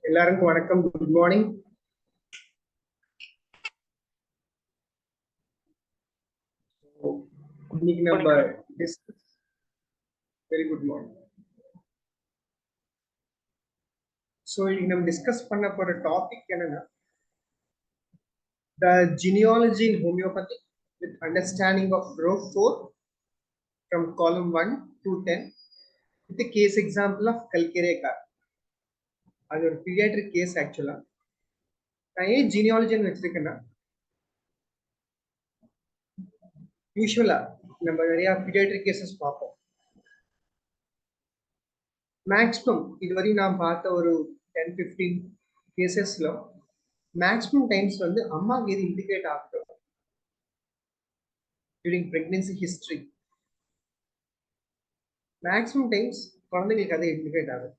எல்லாருக்கும் வணக்கம். Good morning. இன்னைக்கு நம்ம வெரி குட் மார்னிங். ஸோ இன்னைக்கு நம்ம டிஸ்கஸ் பண்ண போற டாபிக் என்னன்னா the genealogy in homeopathy with understanding of row 4 from column 1 to 10 with the case example of Kalkirekar. அது ஒரு pediatric case ஆக்சுவலா. நான் ஏன் ஜீனியாலஜின்னு வச்சிருக்கேன்னா யூஸ்வலா நம்ம நிறைய பீடியாட்ரிக் கேசஸ் பார்ப்போம். மேக்ஸிமம் இதுவரையும் நான் பார்த்த ஒரு 10-15 கேசஸ்ல மேக்ஸிமம் டைம்ஸ் வந்து அம்மாவுக்கு எது இண்டிகேட் ஆகுது during pregnancy history. Maximum times குழந்தைங்களுக்கு அதை இண்டிகேட் ஆகுது.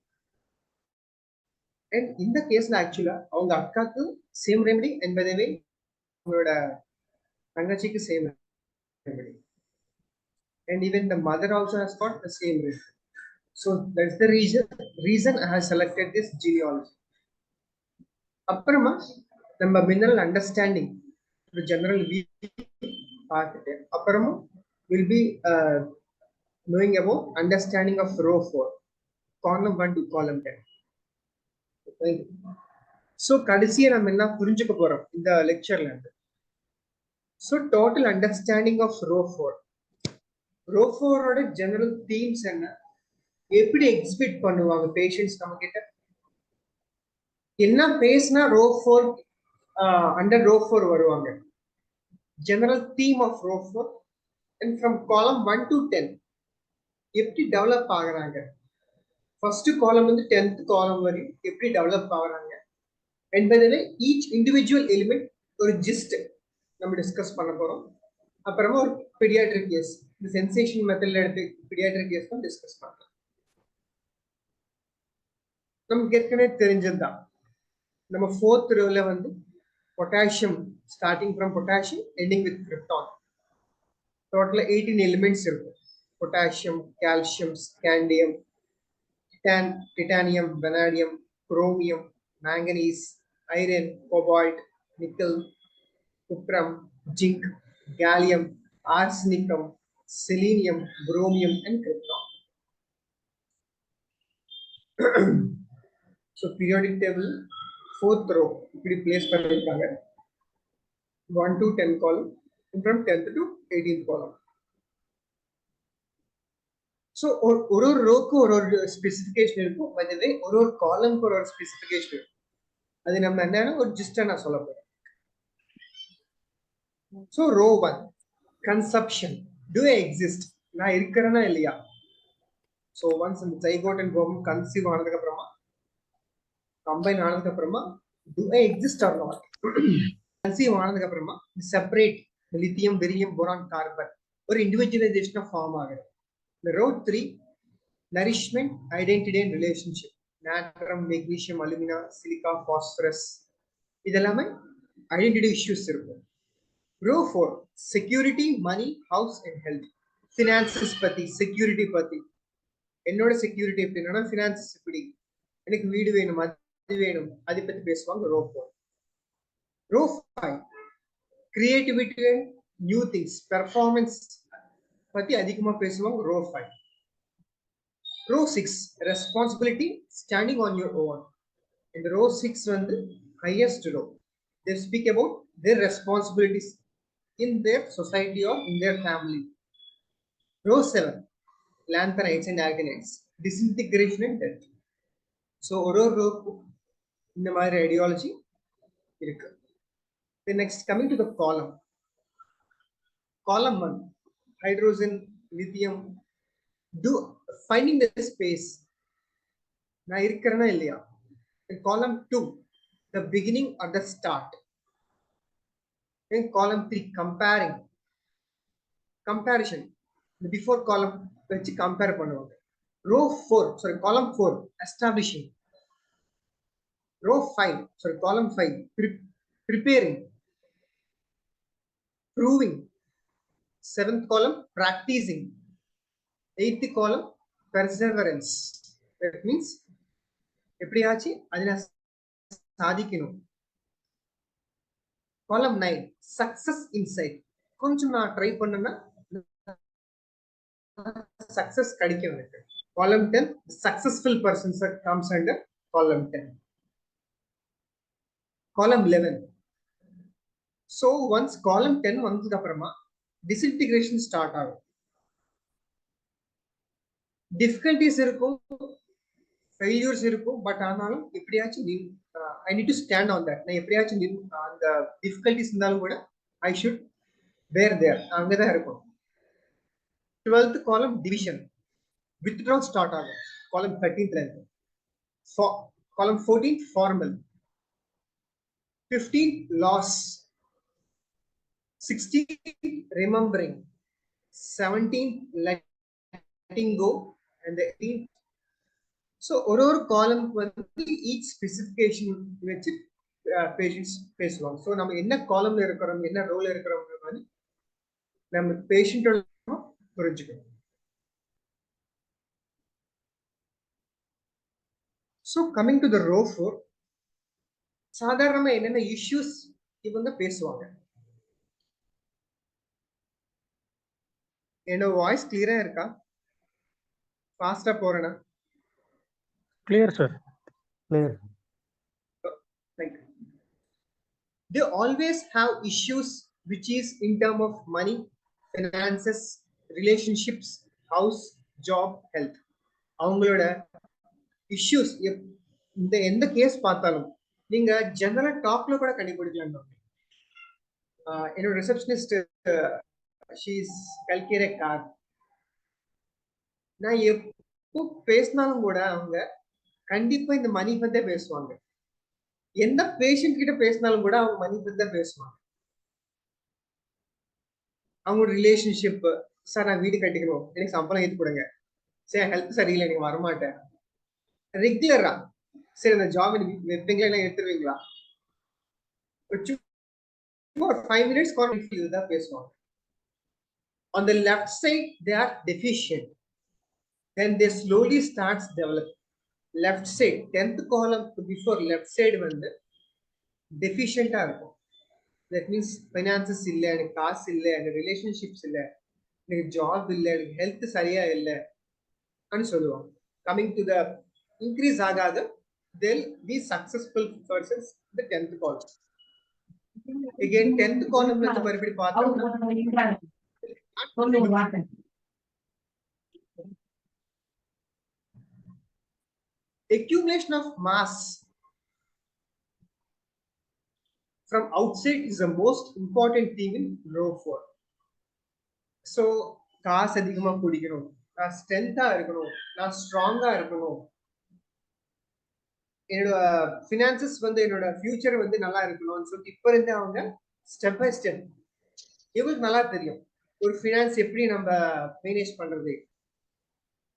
அண்ட் இந்த கேஸ்ல ஆக்சுவலா அவங்க அக்காவுக்கு சேம் ரெமெடி என்பதவே அவங்களோட தங்கச்சிக்கு same remedy, and even the mother also has got the same remedy. So that's the reason I have selected this genealogy. அப்புறமா நம்ம மினரல் அண்டர்ஸ்டாண்டிங் ஜெனரல் பார்த்துட்டு அப்புறமா will be knowing about understanding of row 4 column 1 to column 10. Okay. So கடைசியா நம்ம என்ன புரிஞ்சுக்க போறோம் இந்த லெக்சர்ல இருந்து. So total understanding of row 4. Row 4 ஓட ஜெனரல் தீம்ஸ் என்ன, எப்படி எக்ஸிபிட் பண்ணுவாங்க பேஷண்ட்ஸ் நம்ம கிட்ட, என்ன பேசினா ரோ 4 அண்டர் ரோ 4 வருவாங்க, general theme of row 4 and from column 1 to 10 எப்படி டெவலப் ஆகுறாங்க, ஃபர்ஸ்ட் காலம் வந்து 10th காலம் வரையும் எப்படி டெவலப் ஆகுறாங்க என்பதில் ஈச் இண்டிவிஜுவல் எலிமெண்ட் ஒரு ஜிஸ்ட் நம்ம டிஸ்கஸ் பண்ண போறோம். அப்புறமா ஒரு பீடியாட்ரிக் கேஸ், இந்த சென்சேஷன் மெத்தட்ல எடுத்து பீடியாட்ரிக் கேஸ் தான் டிஸ்கஸ் பண்ணலாம். நமக்கு ஏற்கனவே தெரிஞ்சதுதான், நம்ம 4th ரோல வந்து potassium starting from potassium ending with krypton, டோட்டலா 18 எலிமெண்ட்ஸ் இருக்கும். Potassium, calcium, scandium, titanium, vanadium, chromium, manganese, iron, cobalt, nickel, cuprum, zinc, gallium, arsenicum, selenium, bromium and krypton. So periodic table 4th row இப்படி place பண்ணிருக்காங்க, 1 to 10 column, from 10th to 18th column. So ஒரு ரோக்கு ஒரு specification இருக்கும், by the way ஒரு காலம்க்கு ஒரு specification இருக்கும். அது நம்ம என்னன்னா ஒரு ஜிஸ்டா நான் சொல்ல போறேன். So row 1 conception, do I exist, நான் இருக்கிறேனா இல்லையா. So once இந்த zygote and ovum conceive ஆனதுக்கு அப்புறமா combine ஆனதுக்கு அப்புறமா do I exist or not. conceive ஆனதுக்கு அப்புறமா separate lithium, barium, boron, carbon ஒரு individualization of form ஆகுது. இந்த row 3 nourishment, identity and relationship, natrium, magnesium, alumina, silica, phosphorus இதெல்லாமே identity issues இருக்கும். row 4 security, money, house and health, finances பத்தி, security பத்தி, என்னோட செக்யூரிட்டி எப்படின்னா ஃபினான்சஸ் எப்படி, எனக்கு வீடு வேணும், அது வேணும், அதை பத்தி பேசுவாங்க row 4. row 5 creativity and new things, performance பத்தி அதிகமா பேசுவாங்க row 5. row 6 responsibility, standing on your own. இந்த row 6 வந்து highest row, they speak about their responsibilities in their society or in their family. row 7 lanthanides and actinides, disintegration and death. So ஒரு ரோக்கு இந்த மாதிரி ideology இருக்கு. Then next coming to the column 1 hydrogen, lithium, do finding the space, நான் இருக்கிறேனா இல்லையா. In column 2 the beginning or the start. In column 3 comparison, the before column வச்சு compare பண்ணுவாங்க. row 4 column 4 establishing, row 5 column 5 preparing, proving, 7th column practicing, 8th column perseverance. That means எப்படியாச்சு அதை நான் சாதிக்கணும். காலம் 9 success inside. கொஞ்சம் நான் try பண்ணேன்னா success கிடைக்கும் எனக்கு. Column 10 successful persons comes under column 10. Column 11. So once column 10 வந்ததுக்கு அப்புறமா disintegration start ஆகும். difficulties இருக்கும், failures இருக்கும், பட் ஆனாலும் எப்படியாச்சும் I need to stand on that. நான் எப்படியாச்சும் அந்த difficulties இருந்தாலும் கூட I should bear there. அங்கதான் இருக்கும். 12th column division. withdrawal start ஆகும். column 13th ல இருக்கு. column 14th formal. 15th loss. 16th remembering. 17th letting go. And the 18th. So ஒரு காலம்க்கு வந்து each specification வச்சு பேஷண்ட்ஸ் பேசுவாங்க. ஸோ நம்ம என்ன காலம்ல இருக்கிறோம், என்ன ரோல் இருக்கிறோம் மாதிரி நம்ம பேஷண்டோட புரிஞ்சுக்கணும். So coming to the row 4, சாதாரணமா என்னென்ன இஷ்யூஸ் இவங்க பேசுவாங்க. என்னோட வாய்ஸ் கிளியரா இருக்கா? ஃபாஸ்டா போறேனா? Clear, sir. Clear. Thank you. They always have issues which is in terms of money, finances, relationships, house, job, health. அவங்களோட இஷ்யூஸ் இந்த எந்த கேஸ் பார்த்தாலும் நீங்க ஜெனரல் டாக்ல கூட கண்டுபிடிக்கலாம். என்னோட ரிசப்ஷனிஸ்ட் ஷீ இஸ் கல்கேரே கார். நான் எப்போ பேசினாலும் கூட அவங்க கண்டிப்பா இந்த மணி பத்தி பேசுவாங்க. எந்த பேஷண்ட் கிட்ட பேசினாலும் கூட அவங்க மணி பத்தி தான் பேசுவாங்க. அவங்களோட ரிலேஷன்ஷிப், சார் நான் வீடு கட்டிக்கணும், எனக்கு சம்பளம் ஏற்று கொடுங்க, சரி ஹெல்த் சரியில்லை எனக்கு வரமாட்டேன், ரெகுலரா சரி அந்த ஜாப் எனக்கு வைப்பீங்களா இல்லை எடுத்துருவீங்களா, ஒரு 5 minutes தான் பேசுவாங்க. On the left side they are deficient, then they slowly starts develop. left side 10th column before left side வந்து டெஃபிஷியண்டா இருக்கும். தட் மீன்ஸ் ஃபைனான்சஸ் இல்ல, எனக்கு காசு இல்ல, எனக்கு ரிலேஷன்ஷிப்ஸ் இல்ல, எனக்கு ஜாப் இல்ல, எனக்கு ஹெல்த் சரியா இல்ல அப்படின்னு சொல்லுவாங்க. கமிங் டு த இன்க்ரீஸ் ஆகாத they'll be successful persons in the 10th column. Again 10th column ல மறுபடி பார்த்தோம்னா accumulation of mass from outside is the most important thing in row 4. So காசு அதிகமா குடிக்கணும், நான் ஸ்ட்ரென்த்தா இருக்கணும், நான் ஸ்ட்ராங்கா இருக்கணும், என்னோட ஃபினான்சஸ் வந்து என்னோட ஃபியூச்சர் வந்து நல்லா இருக்கணும்னு சொல்லிட்டு இப்ப இருந்து அவங்க ஸ்டெப் பை ஸ்டெப் இவங்களுக்கு நல்லா தெரியும் ஒரு ஃபினான்ஸ் எப்படி நம்ம மேனேஜ் பண்றது,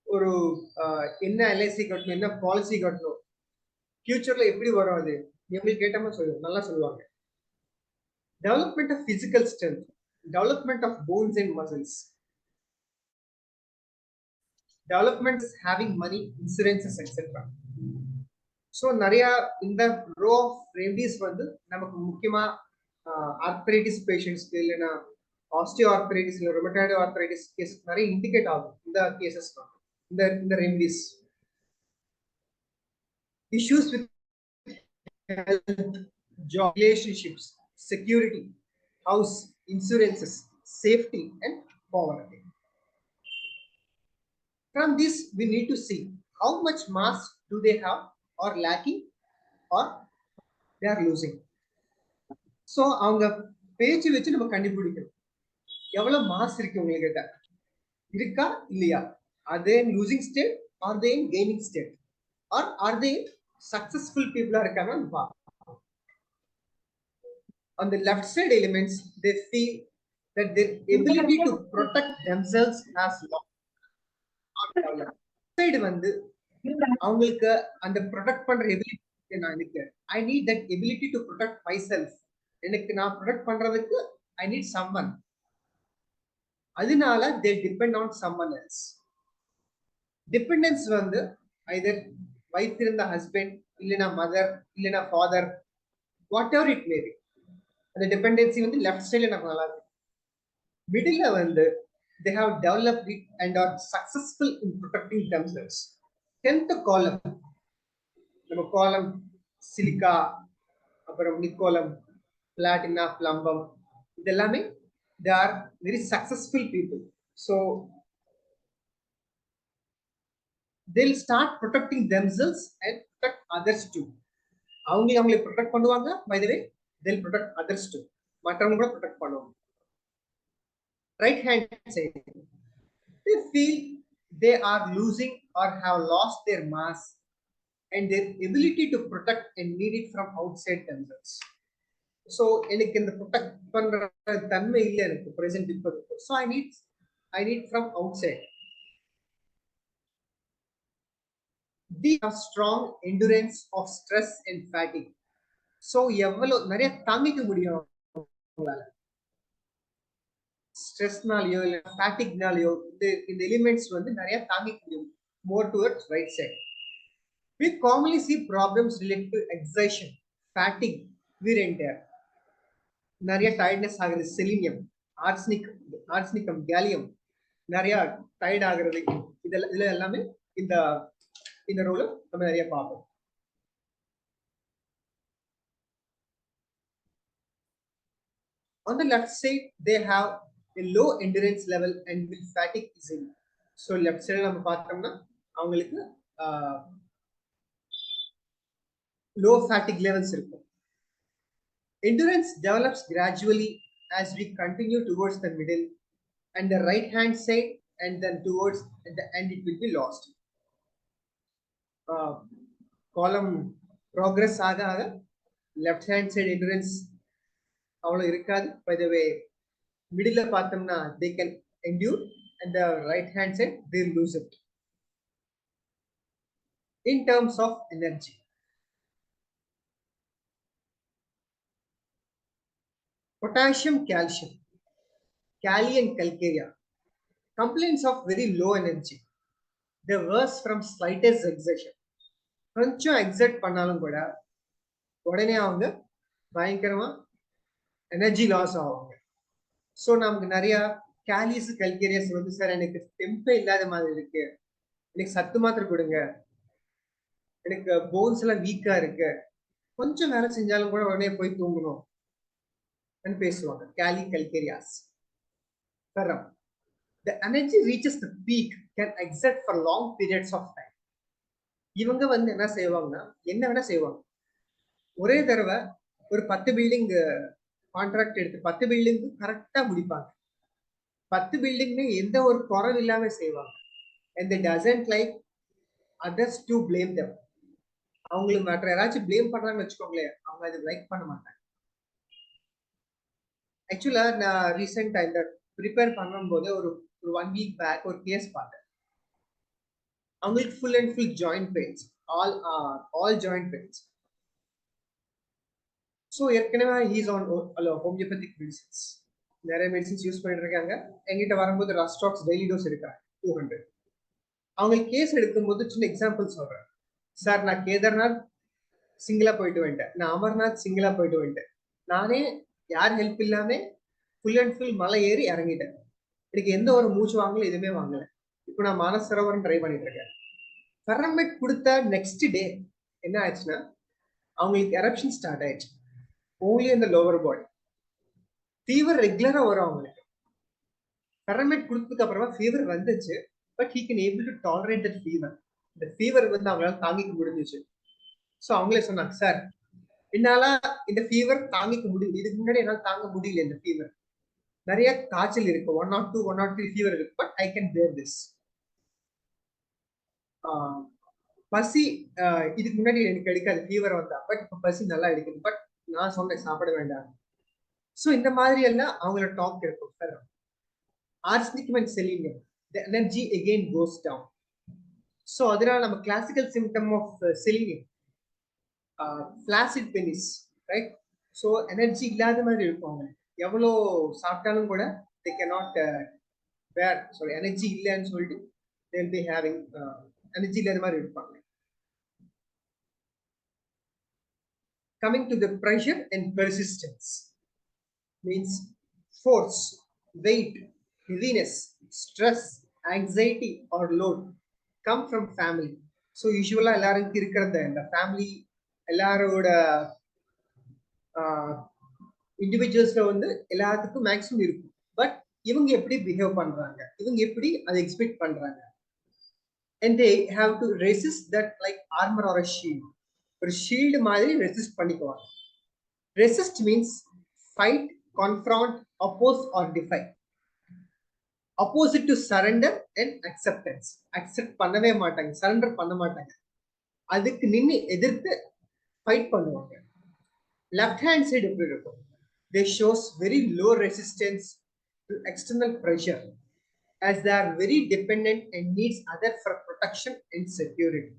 ஒரு என்ன எல்ஐசி கட்டணும், என்ன பாலிசி கட்டணும், ஃபியூச்சர்ல எப்படி வரும், அது எங்களுக்கு கேட்டாம சொல்லுவோம், நல்லா சொல்லுவாங்க. Development of physical strength, development of bones and muscles, development is having money, insurances, etc. So நிறைய இந்த ரோ ஆஃப் ரெமடிஸ் வந்து நமக்கு முக்கியமா ஆர்த்ரைட்டிஸ் பேஷண்ட்ஸ்க்கு இல்லைன்னா ஆஸ்டியோ ஆர்த்ரைட்டிஸ் இல்லை ரொமட்டாய்டு ஆர்த்ரைட்டிஸ் கேஸ் நிறைய இண்டிகேட் ஆகும் இந்த கேசஸ் தான். இந்த remedies issues with health, job, relationships, security, house, insurances, safety, and poverty. From this, we need to see how much mass do they have or lacking or they are losing. So, அவங்க பேச்சு வச்சு நம்ம கண்டுபிடிக்கணும் எவ்வளவு mass இருக்கு உங்ககிட்ட, இருக்கா இல்லையா, are they in losing state, are they in gaining state, or are they successful people இருக்காங்கன்னு பார்க்கணும். On the left side elements, they feel that their ability to protect themselves has lost. Side வந்து அவங்களுக்கு அந்த protect பண்ற ability நான் நினைக்கிறேன். I need that ability to protect myself. எனக்கு நான் ப்ரொடெக்ட் பண்றதுக்கு I need someone. அதனால they depend on someone else. Dependence வந்து either wife இருந்த husband இல்லைனா மதர் இல்லைனா father, what ever it may be, அந்த டிபெண்டன்சி வந்து லெஃப்ட் சைடில் நமக்கு நல்லா இருக்கு. மிடில் வந்து they have developed it and are successful in protecting themselves. 10th column, நம்ம காலம் சிலிக்கா, அப்புறம் நிக்கோலம், பிளாட்டினா, பிளம்பம், இதெல்லாமே they are very successful people. So they'll start protecting themselves and protect others too. அவங்களே ப்ரொடெக்ட் பண்ணுவாங்க. by the way they'll protect others too. மற்றவங்க கூட protect பண்ணுவாங்க. Right hand side, they feel they are losing or have lost their mass and their ability to protect and need it from outside themselves. So எனக்கு இந்த protect பண்ற தன்மை இல்லை எனக்கு present இப்போ. so I need from outside. They have strong endurance of stress and fatigue. So எவ்வளவு நிறைய தாங்கிக்க முடியும் உங்களால. ஸ்ட்ரெஸ்னாலயோ இல்ல ஃபேட்டிக்னாலயோ இந்த எலிமெண்ட்ஸ் வந்து நிறைய தாங்கிக்க முடியும். more towards right side. We commonly see problems related to exertion, fatigue, wear and tear. நிறைய டயர்ட்னஸ் ஆகுறது, செலினியம், ஆர்சனிக்கம், கேலியம் நிறைய டயர்ட் ஆகுறது, இதுல எல்லாமே இந்த ரோல நம்ம நிறைய பார்ப்போம். On the left side, they have a low endurance level and will fatigue easily. So left side நம்ம பார்த்தோம்னா அவங்களுக்கு low fatigue levels இருக்கும். Endurance develops gradually as we continue towards the middle and the right hand side, and then towards the end it will be lost. Column progress ஆக left hand side endurance அவ்வளவு இருக்காது. by the way middle பார்த்தோம்னா they can endure and the right hand side they lose it. In terms of energy, potassium, calcium, kali and calcarea complaints of very low energy. They worse from slightest exertion. கொஞ்சம் exert பண்ணாலும் கூட உடனே அவங்க பயங்கரமா energy loss ஆவாங்க. So நமக்கு நிறைய Kallis கல்கேரியஸ் வந்து சார் எனக்கு டெம்பே இல்லாத மாதிரி இருக்கு, எனக்கு சத்து மாத்திரை கொடுங்க, எனக்கு போன்ஸ் எல்லாம் வீக்கா இருக்கு, கொஞ்சம் வேலை செஞ்சாலும் கூட உடனே போய் தூங்கணும் பேசுவாங்க. கேலி கல்கேரியாஸ். The energy reaches the peak, can exert for long periods of time. இவங்க வந்து என்ன செய்வாங்கன்னா என்ன வேணா செய்வாங்க. ஒரே தடவை ஒரு 10 பில்டிங் கான்ட்ராக்ட் எடுத்து 10 பில்டிங் கரெக்டா முடிப்பாங்க. 10 பில்டிங்மே எந்த ஒரு குறை இல்லாம செய்வாங்க. and they doesn't like others to blame them. அவங்களுக்கு மற்ற யாராச்சும் blame பண்றாங்கன்னு வச்சுக்கோங்களேன், அவங்க அதை லைக் பண்ண மாட்டாங்க. ஆக்சுவலா நான் ரீசெண்டா இந்த ப்ரிப்பேர் பண்ணும்போது ஒரு 1 வீக் பேக் ஒரு கேஸ் பார்த்தேன். அவங்களுக்கு full and full joint pains, all joint pains. So ஏற்கனவே ஹீஸ் ஆன் ஹோமியோபதிக் மெடிசின்ஸ், நிறைய மெடிசின்ஸ் யூஸ் பண்ணிட்டு இருக்காங்க. எங்கிட்ட வரும்போது ரஸ்டாக்ஸ் டெய்லி டோஸ் எடுக்கிறாங்க 200. அவங்களுக்கு கேஸ் எடுக்கும்போது சின்ன எக்ஸாம்பிள் சொல்றேன். சார் நான் கேதார்நாத் சிங்கிளா போயிட்டு வந்துட்டேன், நான் அமர்நாத் சிங்கிளா போயிட்டு வந்துட்டேன், நானே யார் ஹெல்ப் இல்லாம ஃபுல் அண்ட் ஃபுல் மலை ஏறி இறங்கிட்டேன், எனக்கு எந்த ஒரு மூச்சு வாங்கல, எதுவுமே வாங்கல. இப்போ நான் மானசரோவரம் ட்ரை பண்ணிட்டு இருக்கேன். ஃபெரமெட் கொடுத்த நெக்ஸ்ட் டே என்ன ஆச்சுன்னா அவங்களுக்கு எரப்ஷன் ஸ்டார்ட் ஆயிடுச்சு, ஓன்லி அந்த லோவர் பாடி. ஃபீவர் ரெகுலரா வரும் அவங்களுக்கு. ஃபெரமெட் கொடுத்ததுக்கு அப்புறமா ஃபீவர் வந்துச்சு, but he can able to tolerate that fever. இந்த ஃபீவர் வந்து அவங்களால தாங்கிக்க முடிஞ்சிச்சு. ஸோ அவங்களே சொன்னாங்க, சார் என்னால இந்த ஃபீவர் தாங்கிக்க முடியும், இதுக்கு முன்னாடி என்னால் தாங்க முடியல இந்த ஃபீவர், நிறைய காய்ச்சல் இருக்கு, 1 or 2 1 or 3 ஃபீவர் இருக்கு, பட் ஐ கேன் பேர் திஸ். பசி இதுக்கு முன்னாடி எனக்கு எடுக்காது ஃபீவர் வந்தா, பட் இப்போ பசி நல்லா எடுக்குது, பட் நான் சொன்னேன் சாப்பிட வேண்டாம். ஸோ இந்த மாதிரி எல்லாம் அவங்களோட டாக் இருக்கும். Arsenic and selenium, the energy again goes down. So அதனால நம்ம classical symptom of selenium flaccid penis, right? So energy இல்லாத மாதிரி இருக்கும் அவங்க, எவ்வளோ சாப்பிட்டாலும் கூட they cannot bear, sorry energy இல்லைன்னு சொல்லிட்டு they'll be having எனர்ஜி இல்லாத மாதிரி இருப்பாங்க. Coming to the pressure and persistence, means force, weight, heaviness, stress, anxiety or load come from family. So usually எல்லாரும் இருக்கிறது இந்த ஃபேமிலி எல்லாரோட இண்டிவிஜுவல்ஸ்ல வந்து எல்லாத்துக்கும் மேக்ஸிமம் இருக்கும். பட் இவங்க எப்படி பிஹேவ் பண்றாங்க, இவங்க எப்படி அதை எக்ஸ்பெக்ட் பண்றாங்க, and they have to resist that like armor or a shield. ஒரு ஷீல்டு மாதிரி ரெசிஸ்ட் பண்ணிக்குவாங்க. Resist means fight, confront, oppose or defy. Opposite to surrender and acceptance. Accept பண்ணவே மாட்டாங்க, சரண்டர் பண்ண மாட்டாங்க, அதுக்கு நின்னு எதிர்த்து ஃபைட் பண்ணுவாங்க. லெஃப்ட் ஹேண்ட் சைடு எப்படி இருக்கும்? They shows very low resistance to external pressure as they are very dependent and needs other for protection and security.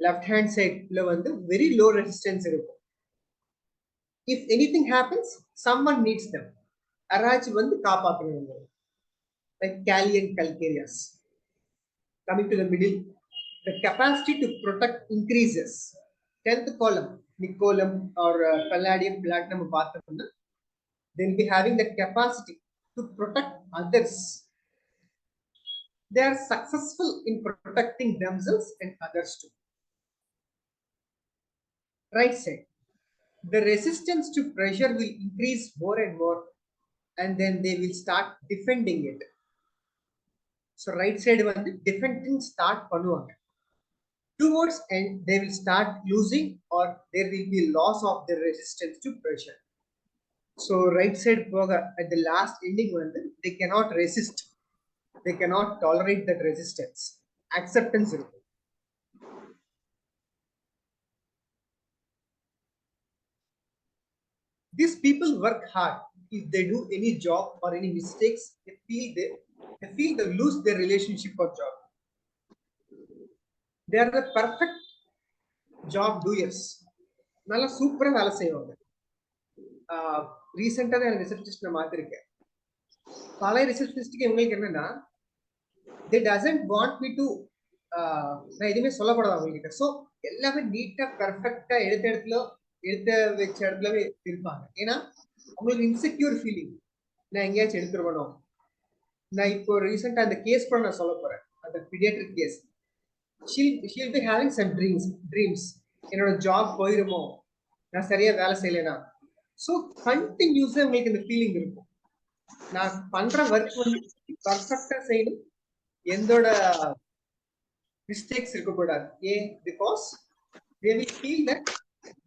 Left hand side la வந்து very low resistance இருக்கும். If anything happens, someone needs them. யாராச்சும் வந்து காப்பாற்றணும். Like Kali and Calcareous. Coming to the middle, the capacity to protect increases. 10th column, Nicolum or Palladium, Platinum, பார்த்தோம்னா they'll be having the capacity to protect others. They are successful in protecting themselves and others too. Right side, the resistance to pressure will increase more and more, and then they will start defending it. So right side வந்து defending start பண்ணுவாங்க. Towards end they will start losing or there will be loss of the resistance to pressure. So right side போக at the last ending வந்து they cannot resist, they cannot tolerate that resistance. Acceptance இருக்கும். These people work hard. If they do any job or any mistakes, they feel they lose their relationship or job. They are the perfect job doers. நல்லா சூப்பரா வேலை செய்வாங்க. ரீசெண்டா தான் receptionist மாத்திருக்கேன். பல ரிசப்ஷனிஸ்டுக்கு இவங்களுக்கு என்னன்னா they doesn't want me to நான் எதுவுமே சொல்லக்கூடாது அவங்ககிட்ட. ஸோ எல்லாமே நீட்டா பெர்ஃபெக்டா எடுத்த வச்ச இடத்துலவே இருப்பாங்க. ஏன்னா அவங்களுக்கு இன்செக்யூர் ஃபீலிங், நான் எங்கேயாச்சும் எடுத்துருவணும். நான் இப்போ ரீசெண்டா அந்த கேஸ் கூட நான் சொல்ல போறேன், அந்த pediatric case. she'll be having some dreams. என்னோட ஜாப் போயிருமோ, நான் சரியா வேலை செய்யலைனா. ஸோ கண்டினியூஸா உங்களுக்கு இந்த ஃபீலிங் இருக்கும். நான் பண்ற ஒர்க் வந்து பர்ஃபெக்டா செய்யணும், எந்தோட மிஸ்டேக்ஸ் இருக்கக்கூடாது. ஏன்? Because they will feel that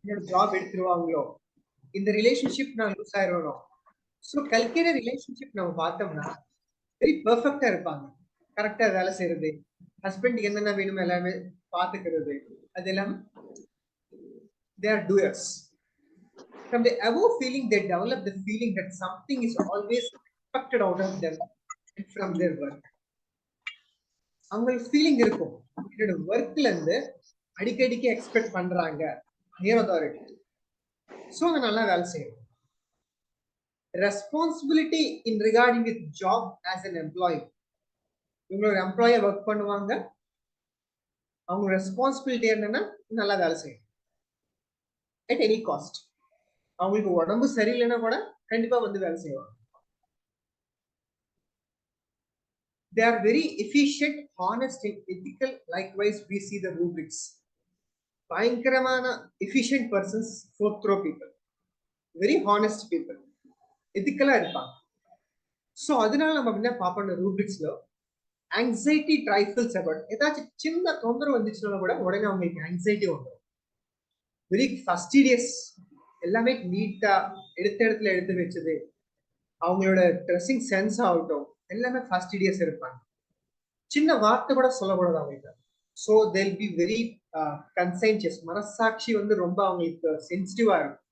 என்னோட ஜாப் எடுத்துருவாங்களோ, இந்த ரிலேஷன்ஷிப் நான் லூஸ் ஆயிடணும். ஸோ கல்கேட ரிலேஷன்ஷிப் நம்ம பார்த்தோம்னா வெரி பெர்ஃபெக்டா இருப்பாங்க. கரெக்டா வேலை செய்யறது, ஹஸ்பண்ட் என்னென்ன வேணுமோ எல்லாமே பார்த்துக்கிறது, அது எல்லாமே they are doers. From the above feeling they develop the feeling that something is always expected out of them and from their work. அவங்களுக்கு ஃபீலிங் இருக்கும், என்னோட ஒர்க்ல இருந்து அடிக்கடிக்கு எக்ஸ்பெக்ட் பண்றாங்க ஹையர் அத்தாரிட்டி. ஸோ அவங்க நல்லா வேலை செய்யணும். Responsibility in regarding with job as an employee. இவங்க ஒரு எம்ப்ளாயை ஒர்க் பண்ணுவாங்க, அவங்க ரெஸ்பான்சிபிலிட்டி என்னன்னா நல்லா வேலை செய்யணும் அட் எனி காஸ்ட். அவங்களுக்கு உடம்பு சரியில்லைன்னா கூட கண்டிப்பா வந்து வேலை செய்வாங்க. They are very efficient, honest and ethical. Likewise we see the rubrics. பயங்கரமான efficient persons, fourth row people, very honest people, ethical இருப்பாங்க. ஸோ அதனால நம்ம என்ன பார்ப்போம் ரூபிக்ஸ்ல, ஆங்ஸைட்டி ட்ரைஃபிள்ஸ் அபவுட். ஏதாச்சும் சின்ன தொந்தரவு வந்துச்சுன்னா கூட உடனே அவங்களுக்கு ஆங்ஸைட்டி வந்துடும். வெரி ஃபஸ்டிடியஸ், எல்லாமே நீட்டா எடுத்த இடத்துல எடுத்து வச்சது. அவங்களோட ட்ரெஸ்ஸிங் சென்ஸ் ஆகட்டும் எல்லாமே ஃபஸ்டிடியஸ் இருப்பாங்க. சின்ன வார்த்தை கூட சொல்லக்கூடாது அவங்களுக்கு. So they'll be very conscientious. மனசாட்சி வந்து ரொம்ப அவங்களுக்கு சென்சிட்டிவா இருக்கும்.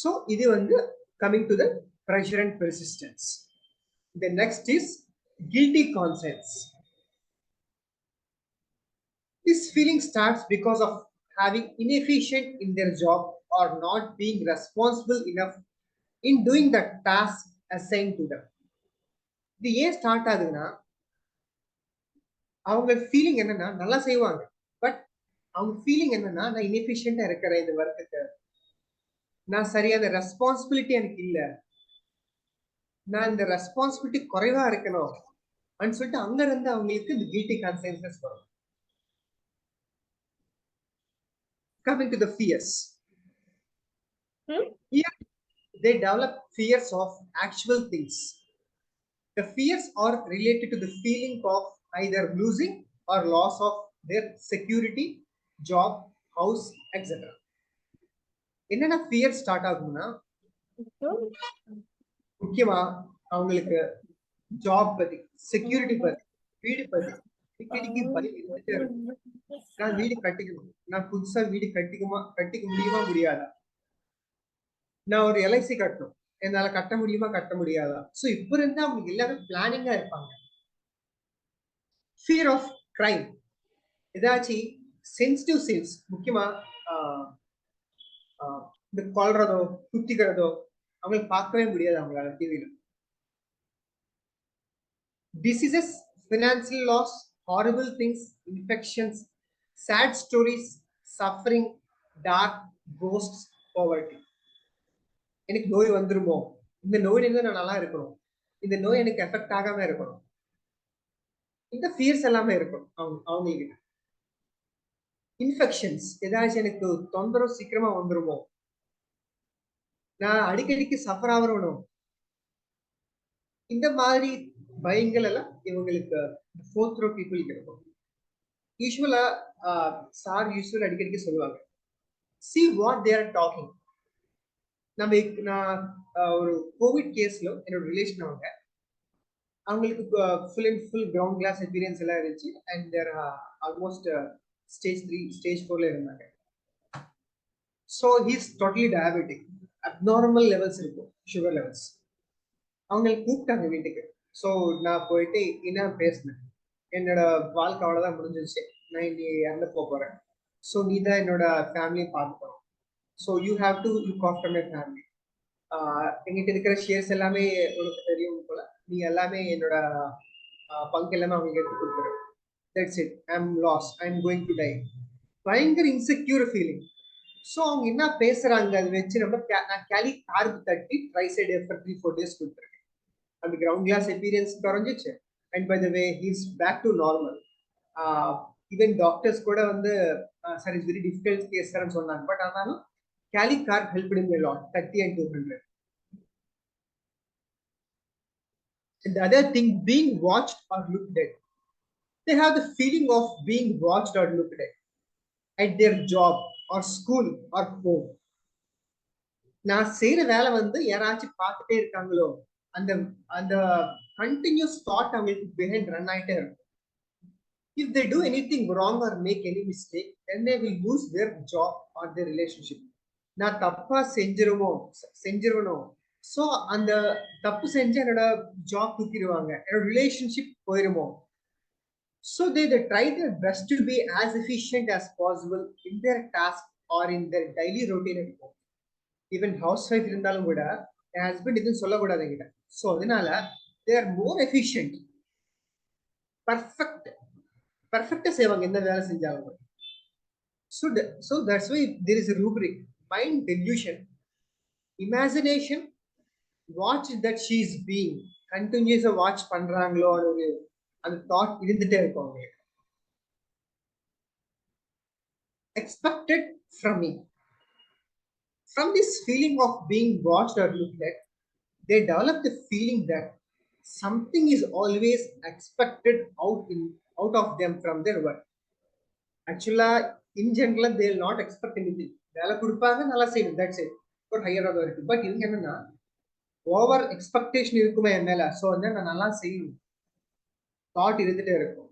ஸோ இது வந்து coming to the pressure and persistence. The next is guilty conscience. This feeling starts because of having inefficient in their job or not being responsible enough in doing the task assigned to them. இது ஏன் start ஆகுதுன்னா அவங்க feeling என்னன்னா நல்லா செய்வாங்க, but அவங்க feeling என்னன்னா, நான் இன்எஃபிஷியண்டா இருக்கிறேன் இந்த ஒர்க்குக்கு, நான் சரியான ரெஸ்பான்சிபிலிட்டி எனக்கு இல்ல, நான் இந்த ரெஸ்பான்சிபிலிட்டி குறைவா இருக்கணும் அப்படின்னு சொல்லிட்டு அங்க இருந்து அவங்களுக்கு இந்த கில்ட்டி கான்சியஸ்னஸ் வரும். Coming to the fears. Here they develop fears of actual things. The fears are related to the feeling of either losing or loss of their security, job, house, etc. என்னென்ன fear start ஆகும்னா, முக்கியமா அவங்களுக்கு job பத்தி, security பத்தி, வீடு பத்தி அடிக்கடிக்கு பயம் இருந்துட்டே இருக்கும். நான் வீடு கட்டிக்கணும், நான் புதுசா வீடு கட்டிக்க முடியுமா முடியாதா, நான் ஒரு எல்ஐசி கட்டணும், என்னால கட்ட முடியுமா கட்ட முடியாதா. சோ இப்ப இருந்து அவங்க எல்லாமே பிளானிங்கா இருப்பாங்க. ஃபியர் ஆஃப் கிரைம், ஏதாச்சும் சென்சிட்டிவ் சீன்ஸ், முக்கியமா இந்த கொல்றதோ குத்திக்கிறதோ அவங்களுக்கு பார்க்கவே முடியாது அவங்களால டிவியில. Diseases, financial loss, horrible things, infections, sad stories, suffering, dark, ghosts, poverty. எனக்கு நோய் வந்துருமோ, இந்த நோயில இருந்து நான் நல்லா இருக்கணும், இந்த நோய் எனக்கு எஃபெக்ட் ஆகாம இருக்கணும், இந்த ஃபியர்ஸ் எல்லாமே இருக்கும் அவங்களுக்கு. இன்ஃபெக்ஷன்ஸ், ஏதாச்சும் எனக்கு தொந்தரவு சீக்கிரமா வந்துருமோ, நான் அடிக்கடிக்கு சஃபர் ஆகணும், இந்த மாதிரி பயங்கள் எல்லாம் இவங்களுக்கு ஃபோர்த் ரோ பீப்புளுக்கு இருக்கும். யூஸ்வலா சார் அடிக்கடிக்கு சொல்லுவாங்க, see what they are talking. நான் ஒரு கோவிட் கேஸ்ல என்னோட ரிலேஷன் அவங்களுக்கு ஃபுல் கிரவுண்ட் கிளாஸ் எக்ஸ்பீரியன்ஸ் எல்லாம் இருந்துச்சு. And there almost stage 3 stage 4ல இருந்தாங்க. So he's totally diabetic, abnormal levels இருக்கும், சுகர் லெவல்ஸ். அவங்களுக்கு கூப்பிட்டாங்க வீட்டுக்கு. ஸோ நான் போயிட்டு என்ன பேசினேன், என்னோட வாழ்க்கை அவ்வளோதான் முடிஞ்சிருச்சு, நான் இனி இறந்து போறேன், ஸோ நீ தான் என்னோட ஃபேமிலியை பார்த்துக்கணும், so you have to look after my family. எங்கிட்ட இருக்கிற ஷேர்ஸ் எல்லாமே உனக்கு தெரியும் போல, நீ எல்லாமே என்னோட பங்கு எல்லாமே அவங்களுக்கு எடுத்து கொடுக்குறேன். That's it, I am loss, I am going to die. பயங்கர இன்செக்யூர் ஃபீலிங். ஸோ அவங்க என்ன பேசுறாங்க அதை வச்சு நம்ம நான் கேலி கார்பு தட்டி ட்ரை சைடு ஃபார் 3-4 days கொடுத்துருக்கேன். அந்த கிரவுண்ட் கிளாஸ் எக்ஸ்பீரியன்ஸ் குறைஞ்சிச்சு. And by the way he's back to normal. Even doctors கூட வந்து sir it's very difficult case சார்னு சொன்னாங்க. பட் ஆனாலும் kali carb help in a lot, 30 and 200. And the other thing, being watched or looked at. They have the feeling of being watched or looked at their job or school or home. நான் செய்யற வேலை வந்து யாராச்சும் பார்த்துட்டே இருக்காங்களோ, அந்த அந்த continuous thought அவங்களுக்கு பிஹைண்ட் ரன் ஆயிட்டே இருக்கும். If they do anything wrong or make any mistake, then they will lose their job or their relationship. நான் தப்பா செஞ்சிருவனும், ஸோ அந்த தப்பு செஞ்சு என்னோட ஜாப் தூக்கிடுவாங்க, என்னோட relationship போயிருமோ. So they try their best to be as efficient as possible in their task or in their daily routine at home. Even housewife இருந்தாலும் கூட என் husband இதுன்னு சொல்லக்கூடாது என்கிட்ட. ஸோ அதனால they are more efficient, பர்ஃபெக்டா செய்வாங்க எந்த வேலை செஞ்சாலும். So that's why there is a rubric: mind delusion, imagination, watch that she is being, continuous watch பண்றாங்களோ ஒரு அந்த தாட் இருந்துட்டே இருக்கும் அவங்களுக்கு. Expected from me. From this feeling of being watched or looked at, they develop the feeling that something is always expected out of them from their work. Actually, in general, they will not expect anything. வேலை கொடுப்பாங்க, நல்லா செய்யணும், that's it, ஒரு higher ஆக இருக்கு. But இவங்க என்னன்னா, over expectation இருக்குமே என் மேல, ஸோ வந்து நான் நல்லா செய்யணும் தாட் இருந்துட்டே இருக்கும்.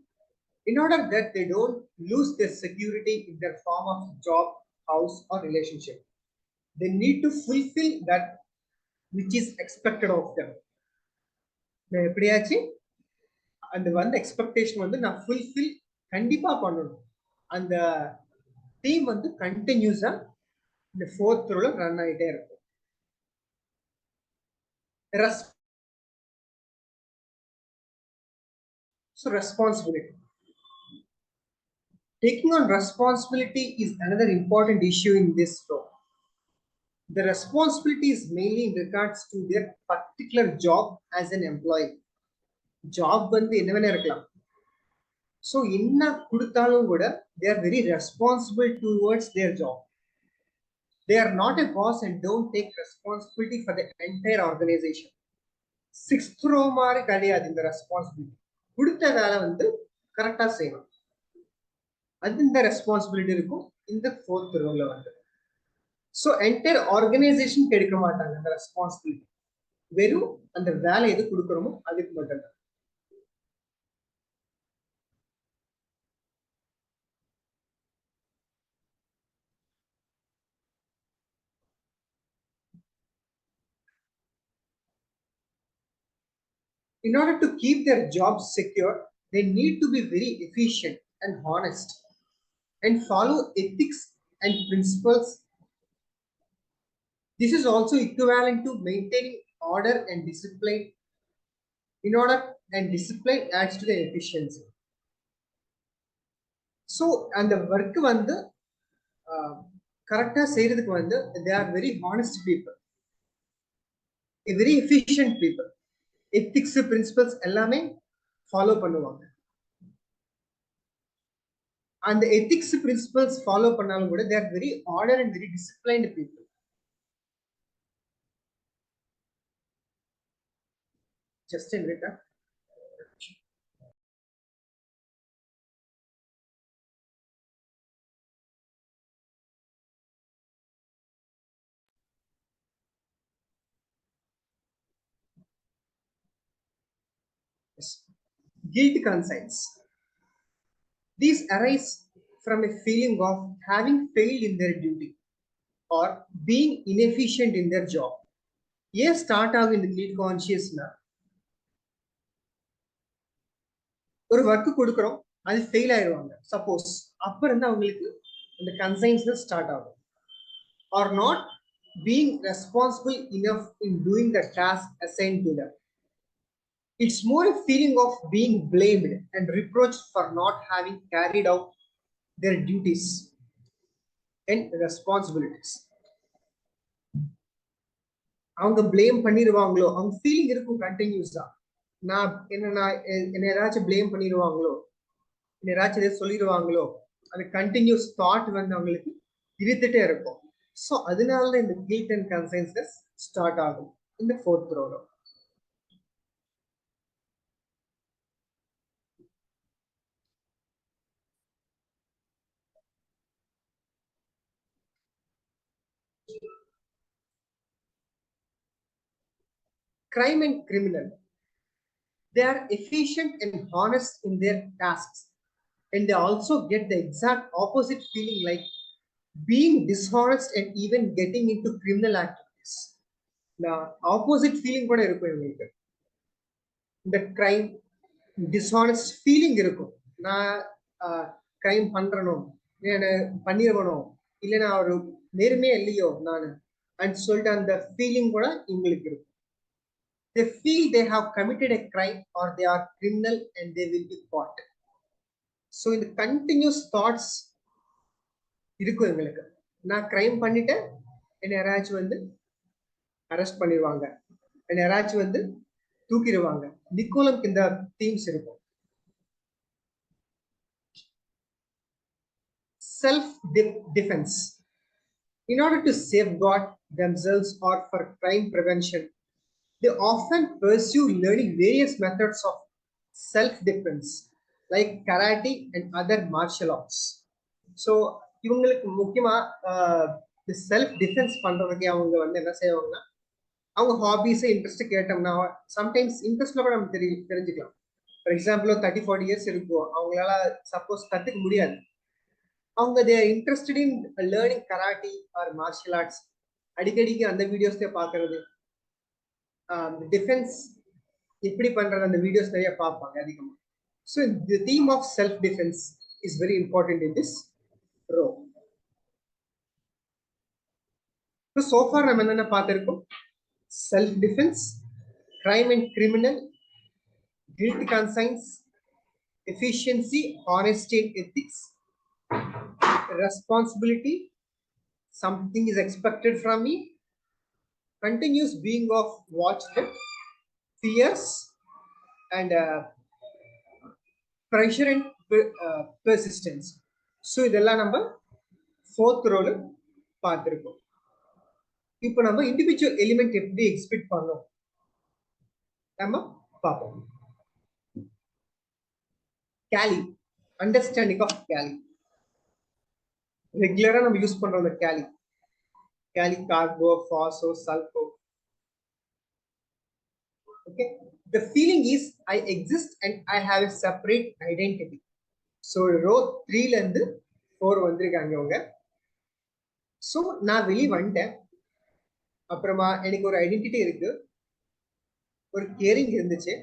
In order that they don't lose their security in their form of job, house or relationship, they need to fulfill that which is expected of them. எப்படியாச்சு அந்த வந்து எக்ஸ்பெக்டேஷன் வந்து நான் ஃபுல்ஃபில் கண்டிப்பா பண்ணணும். அந்த டீம் வந்து கண்டினியூஸா இந்த 4th ரோல ரன் ஆகிட்டே இருக்கும். So responsibility. Taking on responsibility is another important issue in this law. The responsibility is mainly in regards to their particular job as an employee. Job வந்து என்ன வேணா இருக்கலாம். So என்ன கொடுத்தாலும் கூட they are very responsible towards their job. They are not a boss and don't take responsibility for the entire organization. Sixth row மாதிரி கிடையாது இந்த ரெஸ்பான்சிபிலிட்டி. கொடுத்த வேலை வந்து கரெக்டா செய்யணும். அது இந்த ரெஸ்பான்சிபிலிட்டி இருக்கும் இந்த ஃபோர்த் ரோல வந்து. ஸோ என்டையர் ஆர்கனைசேஷனுக்கு எடுக்க மாட்டாங்க அந்த ரெஸ்பான்சிபிலிட்டி. வெறும் அந்த வேலை எது கொடுக்குறோமோ அதுக்கு மட்டும்தான். In order to keep their jobs secure, they need to be very efficient and honest and follow ethics and principles. This is also equivalent to maintaining order and discipline. In order and discipline adds to the efficiency. So and the work வந்து கரெக்டா செய்யறதுக்கு வந்து they are very honest people, a very efficient people. Ethics principles எல்லாமே follow பண்ணுவாங்க. And the ethics principles follow பண்ணாலும் கூட they are very order and very disciplined people. Just a minute. Yes. Guilt conscience. These arise from a feeling of having failed in their duty or being inefficient in their job. Yes, start out in the guilt consciousness. ஒரு work கொடுக்குறோம், அது fail ஆயிடுவாங்க suppose, அப்ப இருந்து அவங்களுக்கு இந்த conscience start ஆகும். Or not being responsible enough in doing the task assigned to them. It's more a feeling of being blamed and reproached for not having carried out their duties and responsibilities. அவங்க blame பண்ணிடுவாங்களோ, அவங்க feeling இருக்கும் கண்டினியூஸா. நான் என்ன ஏதாச்சும் blame பண்ணிடுவாங்களோ, என்ன ஏதாச்சும் எதாவது சொல்லிடுவாங்களோ, அது கண்டினியூஸ் தாட் வந்து அவங்களுக்கு இருந்துட்டே இருக்கும். ஸோ அதனால இந்த கில்ட் அண்ட் கன்சைன்ஸ்னஸ் ஸ்டார்ட் ஆகும் இந்த ஃபோர்த் ரோல. Crime and criminal. They are efficient and honest in their tasks, and they also get the exact opposite feeling, like being dishonest and even getting into criminal activities. The opposite feeling கூட இருக்கும் இவங்களுக்கு. இந்த crime dishonest feeling இருக்கும். நான் crime பண்றணும், பண்ணிருக்கணும், இல்லைன்னா ஒரு நேர்மையே இல்லையோ நான் அப்படின்னு சொல்லிட்டு அந்த ஃபீலிங் கூட இவங்களுக்கு இருக்கும். They feel they have committed a crime or they are criminal and they will be caught. So in the continuous thoughts இருக்கும் எங்களுக்கு, நான் கிரைம் பண்ணிட்டேன், என்ன யாராச்சும் வந்து அரெஸ்ட் பண்ணிடுவாங்க, என்ன யாராச்சும் வந்து தூக்கிடுவாங்க. நிக்கோலம் இந்த தீம்ஸ் இருக்கும். Self defense. In order to safeguard themselves or for crime prevention, they often pursue learning various methods of self-defense like karate and other martial arts. So இவங்களுக்கு முக்கியமா செல்ஃப் டிஃபென்ஸ் பண்றதுக்கு அவங்க வந்து என்ன செய்வாங்கன்னா, அவங்க ஹாபிஸ் இன்ட்ரெஸ்ட் கேட்டோம்னா சம்டைம்ஸ் இன்ட்ரெஸ்ட்ல கூட நம்ம தெரிஞ்சுக்கலாம். ஃபார் எக்ஸாம்பிள் 30-40 இயர்ஸ் இருக்கும், அவங்களால சப்போஸ் கத்துக்க முடியாது. அவங்க they are interested in learning karate or martial arts. அடிக்கடிக்கு அந்த வீடியோஸ்ல பாக்குறது, டிஃபென்ஸ் எப்படி பண்றது அந்த வீடியோஸ் நிறைய பார்ப்பாங்க அதிகமா. So the theme of self defence is very important in this row. So for நம்ம என்னென்ன பார்த்திருக்கோம்? Self defence, crime and criminal, guilt conscience, efficiency, honesty and ethics, responsibility, something is expected from me, continuous being of watched, fears, and pressure and persistence. So இதெல்லாம் நம்ம fourth ரோல பார்த்திருக்கோம். இப்போ நம்ம individual element எப்படி எக்ஸ்பெக்ட் பண்ணோம் நம்ம பார்ப்போம். கேலி, அண்டர்ஸ்டாண்டிங் ஆஃப் கேலி. ரெகுலரா நம்ம யூஸ் பண்றோம் அந்த கேலி. கேலி கார்கோ, ஃபாசோ, சல்கோ. Okay, the feeling is I exist and I have a separate identity. So row 3 ல இருந்து 4 வந்திருக்காங்க அவங்க. So நான் வெளியே வந்துட்டேன், அப்புறமா எனக்கு ஒரு ஐடென்டிட்டி இருக்கு, ஒரு கேரிங் இருந்துச்சு,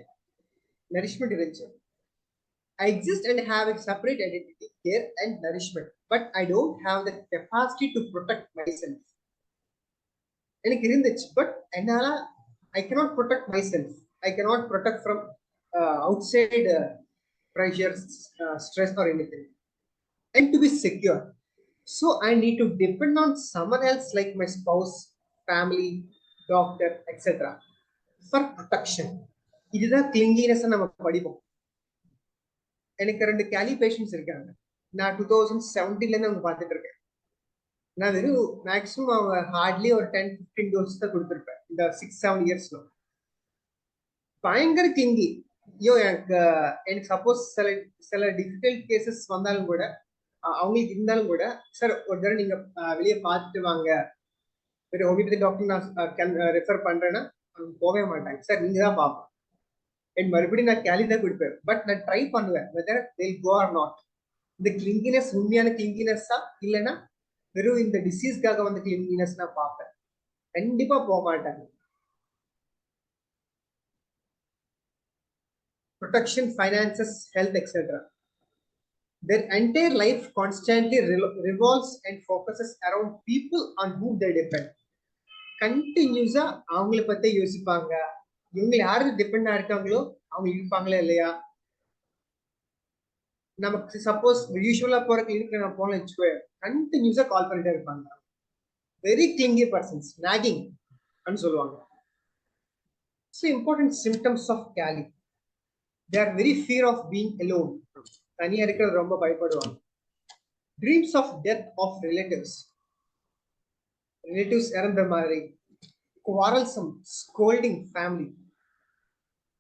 நரிஷ்மெண்ட் இருந்துச்சு. I exist and have a separate identity, care and nourishment, but I don't have the capacity to protect myself. எனக்கு இருந்துச்சு, பட் என்னால I cannot protect myself. I cannot protect from outside pressure, stress or anything. And to be secure, so I need to depend on someone else like my spouse, family, doctor, etc. for protection. இதுதான் கிளிங்கினஸ் நம்ம படிப்போம். எனக்கு 2 கேலி patience இருக்காங்க. நான் 2017ல இருந்து அவங்க பார்த்துட்டு இருக்கேன். நான் வெறும் மேக்ஸிமம் அவங்க ஹார்ட்லி ஒரு 10-15 டோஸ் தான் கொடுத்துருப்பேன் இந்த 6-7 இயர்ஸ்ல. பயங்கர கிளிங்கி. ஐயோ, எனக்கு சப்போஸ் சில டிஃபிகல்ட் கேசஸ் வந்தாலும் கூட, அவங்களுக்கு இருந்தாலும் கூட, சார் ஒரு தடவை நீங்க வெளியே பார்த்துட்டு வாங்க, ஒரு ஹோமியோபதி டாக்டர் நான் ரெஃபர் பண்றேன்னா அவங்க போகவே மாட்டாங்க. சார் நீங்க தான் பார்ப்போம். என் மறுபடியும் நான் கேலி தான் கொடுப்பேன், பட் நான் ட்ரை பண்ணுவேன் weather they go or not. இந்த கிளிங்கினஸ் உண்மையான கிளிங்கினஸ்ஸா இல்லைன்னா வெறும் இந்த டிசீஸ்க்காக வந்து கிளிங்கினஸ் நான் பார்ப்பேன். கண்டிப்பா போக மாட்டாங்க. Protection, finances, health, etc. Their entire life constantly revolves and focuses around people on whom they depend. கண்டினியூஸா அவங்கள பத்தி யோசிப்பாங்க. இவங்க யாரு டிபெண்டா இருக்காங்களோ அவங்க இருப்பாங்களா இல்லையா. நமக்கு சப்போஸ் யூஸ்வலா போற கிளினிக் நான் போன வச்சுக்கோ, கண்டினியூஸா கால் பண்ணிட்டே இருப்பாங்க. வெரி கிளிங்கி பர்சன்ஸ், நாகிங் அப்படின்னு சொல்லுவாங்க. ஸோ இம்பார்ட்டன்ட் சிம்டம்ஸ் ஆஃப் கேலி. They are very fear of being alone. தனியா இருக்கிறது ரொம்ப பயப்படுவாங்க. Dreams of death of relatives. Relatives இறந்த மாதிரி. Quarrelsome, scolding family.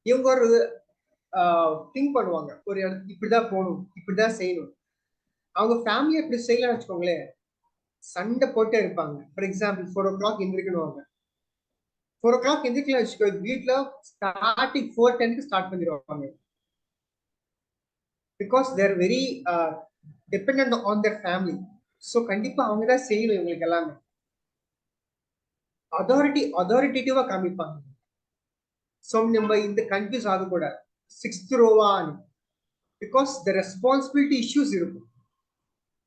இவங்க ஒரு திங்க் பண்ணுவாங்க, ஒரு இப்படிதான் போகணும், இப்படிதான் செய்யணும். அவங்க ஃபேமிலி எப்படி செய்யலாம்னு வச்சுக்கோங்களேன், சண்டை போட்டே இருப்பாங்க. ஃபார் எக்ஸாம்பிள் 4 o'clock எந்திரிக்கணும். 4 o'clock எந்திரிக்கலாம் வச்சுக்கோ, வீட்டுல ஸ்டார்டிங் 4:10 ஸ்டார்ட் பண்ணிடுவாங்க. Because their very dependent on their family. So கண்டிப்பா அவங்க தான் செய்யணும் இவங்களுக்கு எல்லாமே. அதாரிட்டேட்டிவா காமிப்பாங்க. ஸோ நம்ம இந்த கன்ஃபியூஸ் ஆகக்கூடாது 6th ரோவான்னு. பிகாஸ் த ரெஸ்பான்சிபிலிட்டி இஷ்யூஸ் இருக்கும்.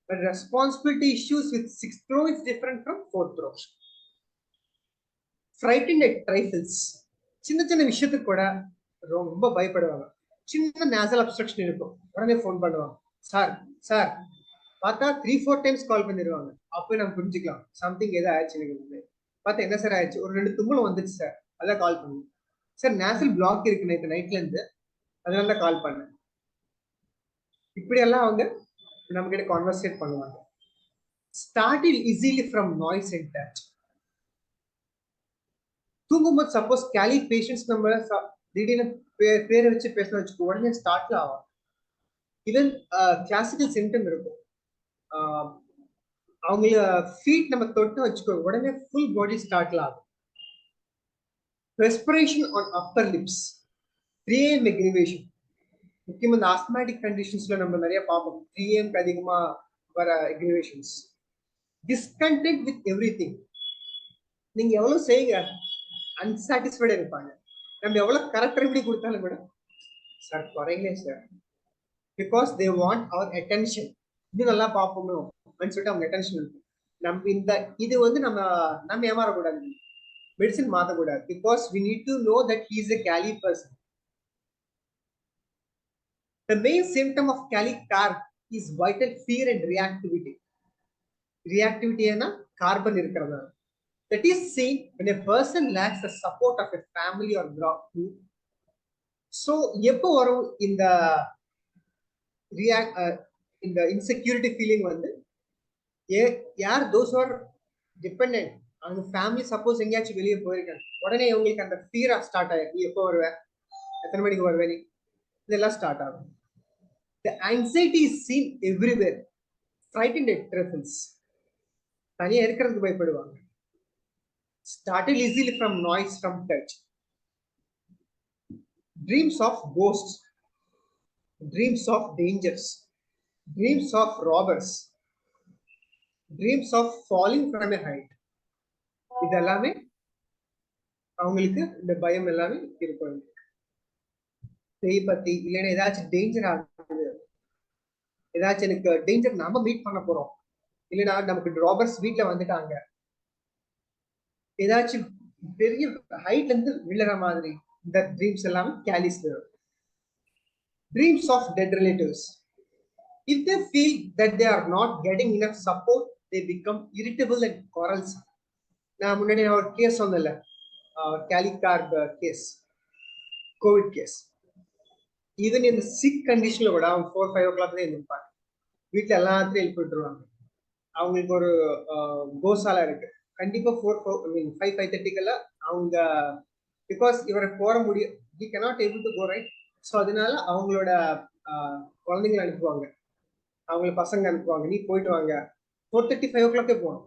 But responsibility issues with 6th row is different from 4th row. Frightened at trifles. சின்ன சின்ன விஷயத்துக்கு கூட ரொம்ப பயப்படுவாங்க. சின்ன நேசல் அப்ஸ்ட்ரக்ஷன் இருக்கும், உடனே ஃபோன் பண்ணுவாங்க. சார் சார் பார்த்தா 3-4 டைம்ஸ் கால் பண்ணிடுவாங்க. அப்போ நம்ம புரிஞ்சுக்கலாம் சம்திங் ஏதோ ஆயிடுச்சு. எனக்கு பார்த்தா என்ன சார் ஆயிடுச்சு, ஒரு 2 தும்மல் வந்துச்சு சார், அதான் கால் பண்ணுங்க. சார் நேசல் பிளாக் இருக்கு நேற்று நைட்ல இருந்து, அதனால தான் கால் பண்ணேன். இப்படியெல்லாம் அவங்க நம்ம கிட்ட கான்வர்சேட் பண்ணுவாங்க. Started easily from noise and touch. தூங்கும்போது சப்போஸ் கேலி பேஷன்ஸ் நம்ம திடீர்னு பேரை வச்சு பேசணும் வச்சுக்கோ, உடனே ஸ்டார்ட்ல ஆகும். ஈவன் கிளாசிக்கல் சிம்டம் இருக்கும். அவங்கள ஃபீட் நம்ம தொட்டு வச்சுக்கோ, உடனே ஃபுல் பாடி ஸ்டார்ட்ல ஆகும். Respiration on Appar lips, 3 AM aggravation. முக்கியமா இந்த ஆஸ்மாட்டிக் கண்டிஷன்ஸ்ல நம்ம நிறைய பார்ப்போம் 3 AM அதிகமா வர அக்ரிவேஷன்ஸ். Discontent with everything. நீங்க எவ்வளவு செய்யுங்க அன்சாட்டிஸ்ஃபைடா இருப்பாங்க. நம்ம எவ்வளவு கரெக்டர் இப்படி கொடுத்தாலும் கூட சார் குறைங்களே sir, because they want our attention. இது நல்லா பார்ப்போம் அப்படின்னு சொல்லிட்டு அவங்க அட்டென்ஷன் இருக்கும். நம்ம இந்த இது வந்து நம்ம ஏமாறக்கூடாது, மெடிசன் மாற்றக்கூடாது. Because we need to know that he is a Cali person. The main symptom of Cali car is vital fear and reactivity. Reactivity is carbon irukradha. That is seen when a person lacks the support of a family or group. So எப்போ வரும் இந்த react இந்த insecurity feeling வந்து யார் those who are dependent அவங்க family suppose எங்கேயாச்சும் வெளியே போயிருக்காங்க உடனே உங்களுக்கு அந்த ஃபியரா ஸ்டார்ட் ஆயிடும். நீ எப்போ வருவ, எத்தனை மணிக்கு வருவே, நீ இதெல்லாம் ஸ்டார்ட் ஆகும். The anxiety is seen everywhere. Frightened at trifles. தனியா இருக்கிறதுக்கு பயப்படுவாங்க. Startled easily from noise, from touch. Dreams of ghosts. Dreams of dangers. Dreams of robbers. Dreams of falling from a height. இதெல்லாமே அவங்களுக்கு இந்த பயம் எல்லாமே இருக்கும். பேய் பத்தி இல்லைன்னா ஏதாச்சும் டேஞ்சர் ஆகுது, ஏதாச்சும் எனக்கு டேஞ்சர் நாம மீட் பண்ண போறோம், இல்லைன்னா நமக்கு ராபர்ஸ் வீட்டுல வந்துட்டாங்க, ஏதாச்சும் பெரிய ஹைட்ல இருந்து விழுற மாதிரி இந்த ட்ரீம்ஸ் எல்லாமே கேலிஸ். Dreams of dead relatives. If they feel that they are not getting enough support, they become irritable and quarrelsome. நான் முன்னாடி ஒரு கேஸ் சொன்னேன்ல, கேலிகார்ப் கேஸ், கோவிட் கேஸ். ஈவன் இந்த சிக் கண்டிஷன்ல கூட அவங்க 4-5 o'clock தான் இருப்பாங்க. வீட்டுல எல்லாத்தையும் எழுப்பி விட்டுருவாங்க. அவங்களுக்கு ஒரு கோசாலா இருக்கு, கண்டிப்பா 5:30 அவங்க, பிகாஸ் இவரை போற முடியும், he cannot able to go right. So அதனால அவங்களோட குழந்தைங்களை அனுப்புவாங்க, அவங்கள பசங்க அனுப்புவாங்க, நீ போயிட்டு வாங்க, 4:30-5 o'clock போகணும்.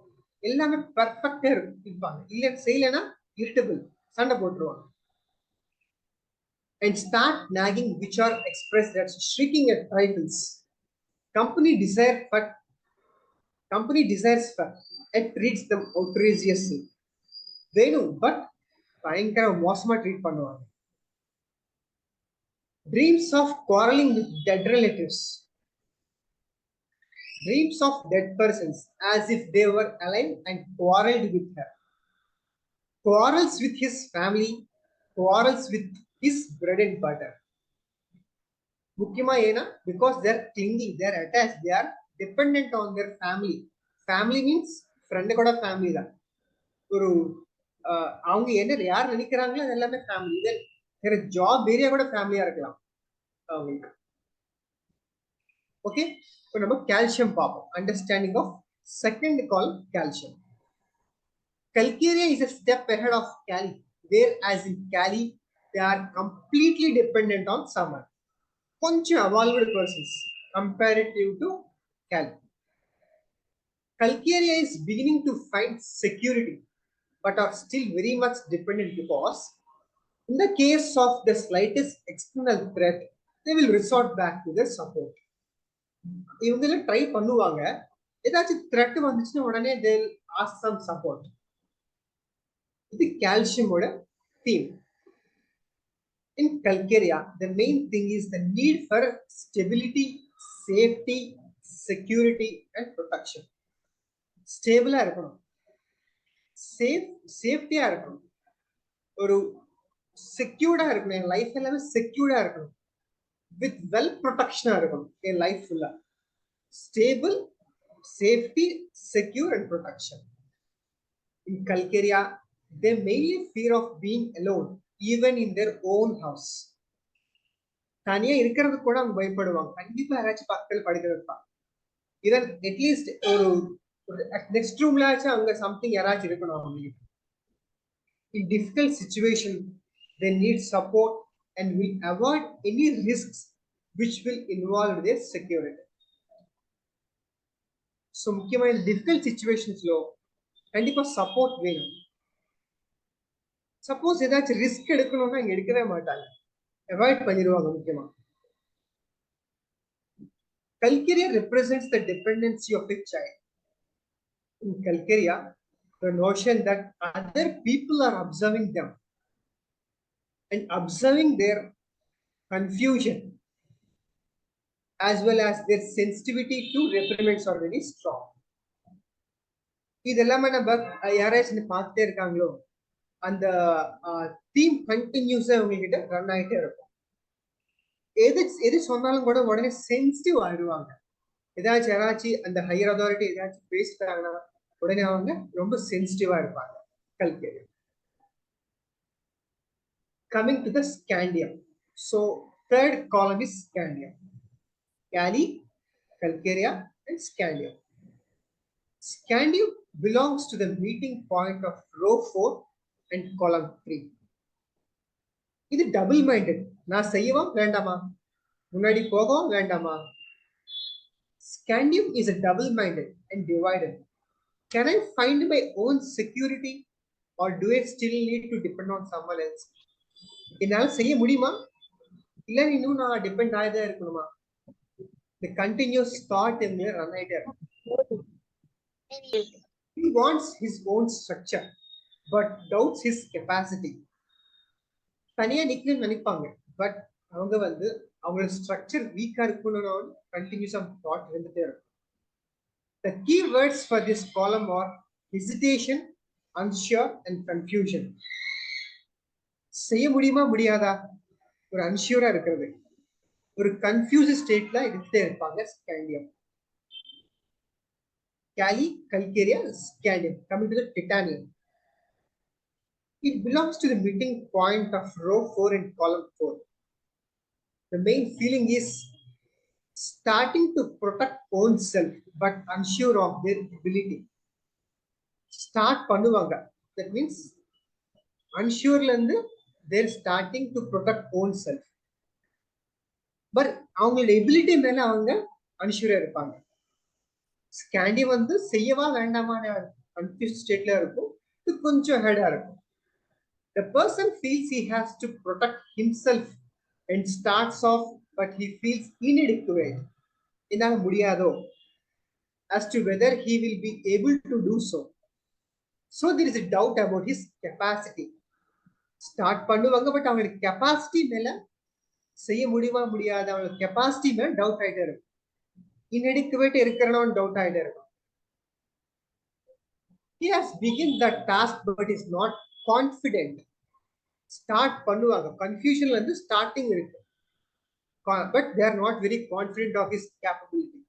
எல்லாமே பர்ஃபெக்டா இருப்பாங்க. இல்ல செய்யலன்னா இரிட்டபிள், சண்டை போட்டுருவாங்க. And start nagging, which are expressed as shrieking at trifles. Company desires for it treats them outrageously. They know, but பயங்கர மோசமா ட்ரீட் பண்ணுவாங்க. Dreams of quarreling with dead relatives. Dreams of dead persons as if they were alive and quarreled with her. Quarrels with his family, quarrels with his bread and butter. முக்கியமா ஏன்னா because they are clinging, they are attached, they are dependent on their family. Family means friend கூட family தான். ஒரு அவங்க என்ன யார் நினைக்கிறாங்களோ அது எல்லாமே ஃபேமிலி. தென் வேற ஜாப் ஏரியா கூட ஃபேமிலியா இருக்கலாம் அவங்களுக்கு. ஓகே, இப்போ நம்ம கால்சியம் பார்ப்போம். Understanding of second calc calcium. Calcarea is a step ahead of Cali, whereas in Cali they are completely dependent on someone. Koncha evolved persons comparative to Cali. Calcarea is beginning to find security, but are still very much dependent because in the case of the slightest external threat, they will resort back to their support. இவங்கள try பண்ணுவாங்க, ஏதாச்சும் thread வந்துச்சுன்னா உடனே they will ask some support. இது கால்சியமோட theme. In Calcarea, the main thing is the need for stability, safety, security and protection. ஸ்டேபிளா இருக்கணும், சேஃப்டியா இருக்கணும், ஒரு செக்யூர்டா இருக்கணும், என் லைஃப் எல்லாமே செக்யூர்டா இருக்கணும், வித் வெல் ப்ரொடெக்ஷனா இருக்கணும் என் லைஃப் ஃபுல்லா. Stable, safety, secure and protection. In Calcarea, they mainly fear of being alone, even in their own house. தனியா இருக்கிறது கூட அவங்க பயப்படுவாங்க. கண்டிப்பா யாராச்சும் பக்கத்தில் படுக்க வைப்பாங்க. இதன் அட்லீஸ்ட் ஒரு நெக்ஸ்ட் ரூம்ல அவங்க சம்திங் யாராச்சும் இருக்கணும் அவங்களுக்கு. In difficult situation, they need support and will avoid any risks which will involve their security. So முக்கியமா இந்த difficult situationsல கண்டிப்பா சப்போர்ட் வேணும். சப்போஸ் ஏதாச்சும் ரிஸ்க் எடுக்கணும்னா இங்க எடுக்கவே மாட்டாங்க, அவாய்ட் பண்ணிடுவாங்க. முக்கியமா Calcarea represents the dependency of a child. In Calcarea, the notion that other people are observing them and observing their confusion as well as their sensitivity to reprimands are very strong. இதெல்லாமே நம்ம யாராச்சும் பார்த்துட்டே இருக்காங்களோ அந்த theme கண்டினியூஸா உங்ககிட்ட run ஆகிட்டே இருக்கும். எது சொன்னாலும் கூட உடனே சென்சிட்டிவ் ஆயிடுவாங்க. ஏதாச்சும் யாராச்சும் அந்த ஹையர் அத்தாரிட்டி ஏதாச்சும் பேசிட்டாங்கன்னா உடனே அவங்க ரொம்ப சென்சிட்டிவா இருப்பாங்க. Calcarea. Coming to the scandium. So third column is scandium. Cali, calcarea, and scandium. Scandium belongs to the meeting point of row 4 and column 3. இது double minded. நான் செய்யவா வேண்டாமா, முன்னாடி போகவா வேண்டாமா? Scandium is a double minded and divided. Can I find my own security or do I still need to depend on someone else? என்னால செய்ய முடியுமா, இல்ல இன்னும் நான் டிபெண்ட் ஆகிதான் இருக்கணுமா? The continuous thought in there run ஆயிட்டே இருக்கும். He wants his own structure but doubts his capacity. தனியா நிக்கணும்னு நினைப்பாங்க, பட் அவங்க வந்து அவங்களோட ஸ்ட்ரக்சர் வீக்கா இருக்கணும்னு கண்டினியூஸா தாட் இருந்துட்டே இருக்கும். The key words for this column are hesitation, unsure and confusion. செய்ய முடியுமா முடியாதா, ஒரு அன்ஷூரா இருக்கிறது, ஒரு கன்ஃபியூஸ் ஸ்டேட்ல இருந்துட்டே இருப்பாங்க. Scandium, Cali, calcarea, scandium. Coming to the titanium. It belongs to the meeting point of row 4 and column 4. The main feeling is starting to protect own self but unsure of their ability. Start பண்ணுவாங்க. That means unsure இருந்து they're starting to protect own self. But அவங்களோட ability மேல அவங்க unsure இருப்பாங்க. Scandium வந்து செய்யவா வேண்டாமான confuse ஸ்டேட்ல இருக்கும், இது கொஞ்சம் ஹெடா இருக்கும். The person feels he has to protect himself and starts off, but he feels inadequate. என்னால முடியாதோ, as to whether he will be able to do so. So there is a doubt about his capacity. Start பண்ணுவாங்க, but அவங்களுக்கு capacity மேல செய்ய முடியுமா முடியாத, அவங்களுக்கு capacity மேல டவுட் ஆயிட்டே இருக்கும். inadequate இருக்கிறனோன்னு டவுட் ஆயிட்டே இருக்கும். He has begun the task but is not confident. Start பண்ணுவாங்க, கன்ஃபியூஷன்ல இருந்து ஸ்டார்டிங் இருக்கு, but they are not very confident of his capability,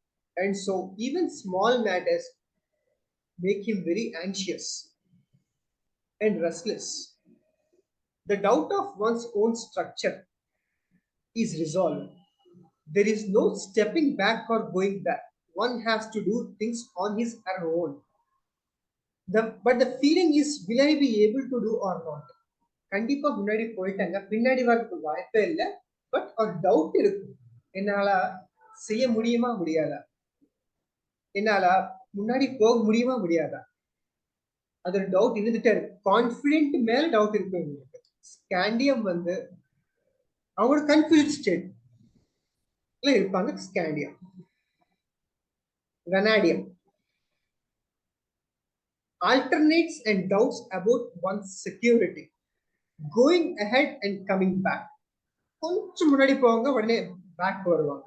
and so even small matters make him very anxious and restless. The doubt of one's own structure is resolved. There is no stepping back or going back. One has to do things on his or her own. But the feeling is, will I be able to do or not? கண்டிப்பா முன்னாடி போயிட்டாங்க, பின்னாடி வரதுக்கு வாய்ப்பே இல்லை, but ஒரு doubt இருக்கு, என்னால செய்ய முடியுமா முடியாதா, என்னால முன்னாடி போக முடியுமா முடியாதா, அது ஒரு டவுட் இருந்துட்டே இருக்கு. கான்பிடென்ட் மேல டவுட் இருக்கு உங்களுக்கு. ஸ்கேண்டியம் வந்து அவங்களோட கன்ஃபியூஸ் ஸ்டேட்ல இருப்பாங்க. Scandium. Vanadium alternates and doubts about one's security, going ahead and coming back. கொஞ்சம் முன்னாடி போவாங்க, உடனே பேக் வருவாங்க.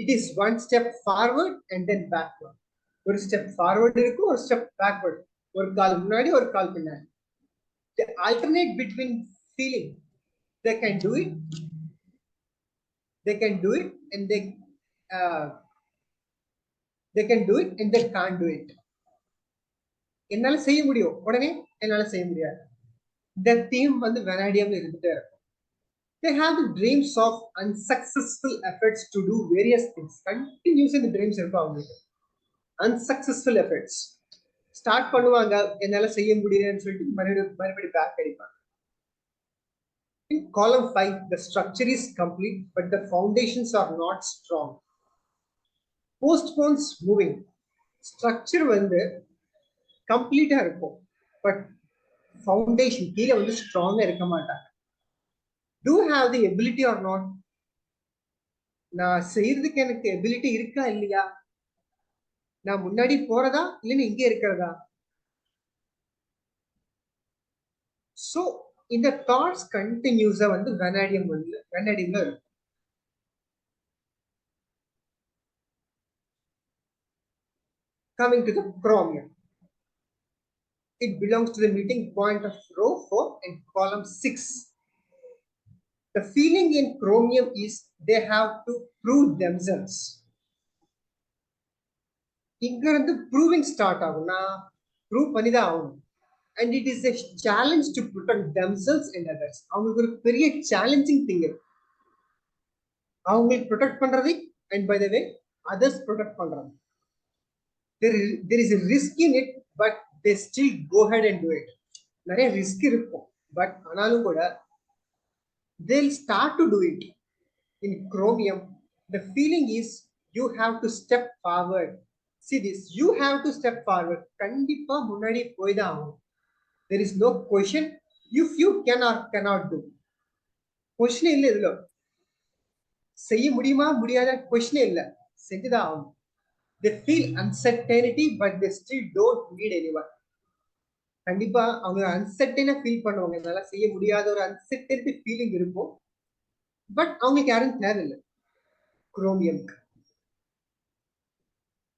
It is one step forward and then backward. ஒரு ஸ்டெப் ஃபார்வர்ட் இருக்கும், ஒரு ஸ்டெப் பேக்வர்ட், ஒரு கால் முன்னாடி ஒரு கால் பின்னாடி. They alternate between feeling they can do it, and they can do it and they can't do it. என்னால செய்ய முடியும், உடனே என்னால செய்ய முடியாது. இந்த தீம் வந்து வெனாடியம்ல இருந்துட்டே இருக்கும். They have the dreams of unsuccessful efforts to do various things. Continuously the dreams இருக்கும் அவங்களுக்கு. Unsuccessful efforts. ஸ்டார்ட் பண்ணுவாங்க, என்னால செய்ய முடியலன்னு சொல்லிட்டு மறுபடியும் பேக் அடிப்பாங்க. In column 5, the structure is complete, but the foundations are not strong. Postpones moving. Structure வந்து கம்ப்ளீட்டா இருக்கும், பட் ஃபவுண்டேஷன் கீழே வந்து ஸ்ட்ராங்கா இருக்க மாட்டாங்க. Do have the ability or not? நான் செய்யறதுக்கு எனக்கு எபிலிட்டி இருக்கா இல்லையா, நான் முன்னாடி போறதா இல்லைன்னு இங்கே இருக்கிறதா. சோ இந்த தாட்ஸ் கண்டினியூஸா வந்து வெனாடியம்ல இருக்கும். Coming to the chromium. It belongs to the meeting point of row 4 and column 6. The feeling in chromium is they have to prove themselves. இங்க இருந்து ப்ரூவிங் ஸ்டார்ட் ஆகும்னா ப்ரூவ் பண்ணி தான் ஆகணும். And it is a challenge to protect themselves and others. அவங்களுக்கு ஒரு பெரிய challenging thing இருக்கு. அவங்களுக்கு ப்ரொடெக்ட் பண்றது and by the way others protect பண்றது. There is a risk in it, but they still go ahead and do it. நிறைய risk இருக்கும், but ஆனாலும் கூட they'll start to do it. In chromium, the feeling is you have to step forward. See this, you have to step forward. கண்டிப்பா முன்னாடி போய் தான் ஆகும். There is no question if you can or cannot do. Question இல்ல இதுல. செய்ய முடியுமா முடியாத question இல்ல, செஞ்சுதான் ஆகும். They feel uncertainty, but they still don't need anyone. கண்டிப்பா அவங்க அன்சர்டனா ஃபீல் பண்ணுவாங்க, என்னால செய்ய முடியாத ஒரு அன்சர்டனிட்டி ஃபீலிங் இருக்கும், பட் அவங்களுக்கு யாரும் தேவையில்லை. குரோமியம்க்கு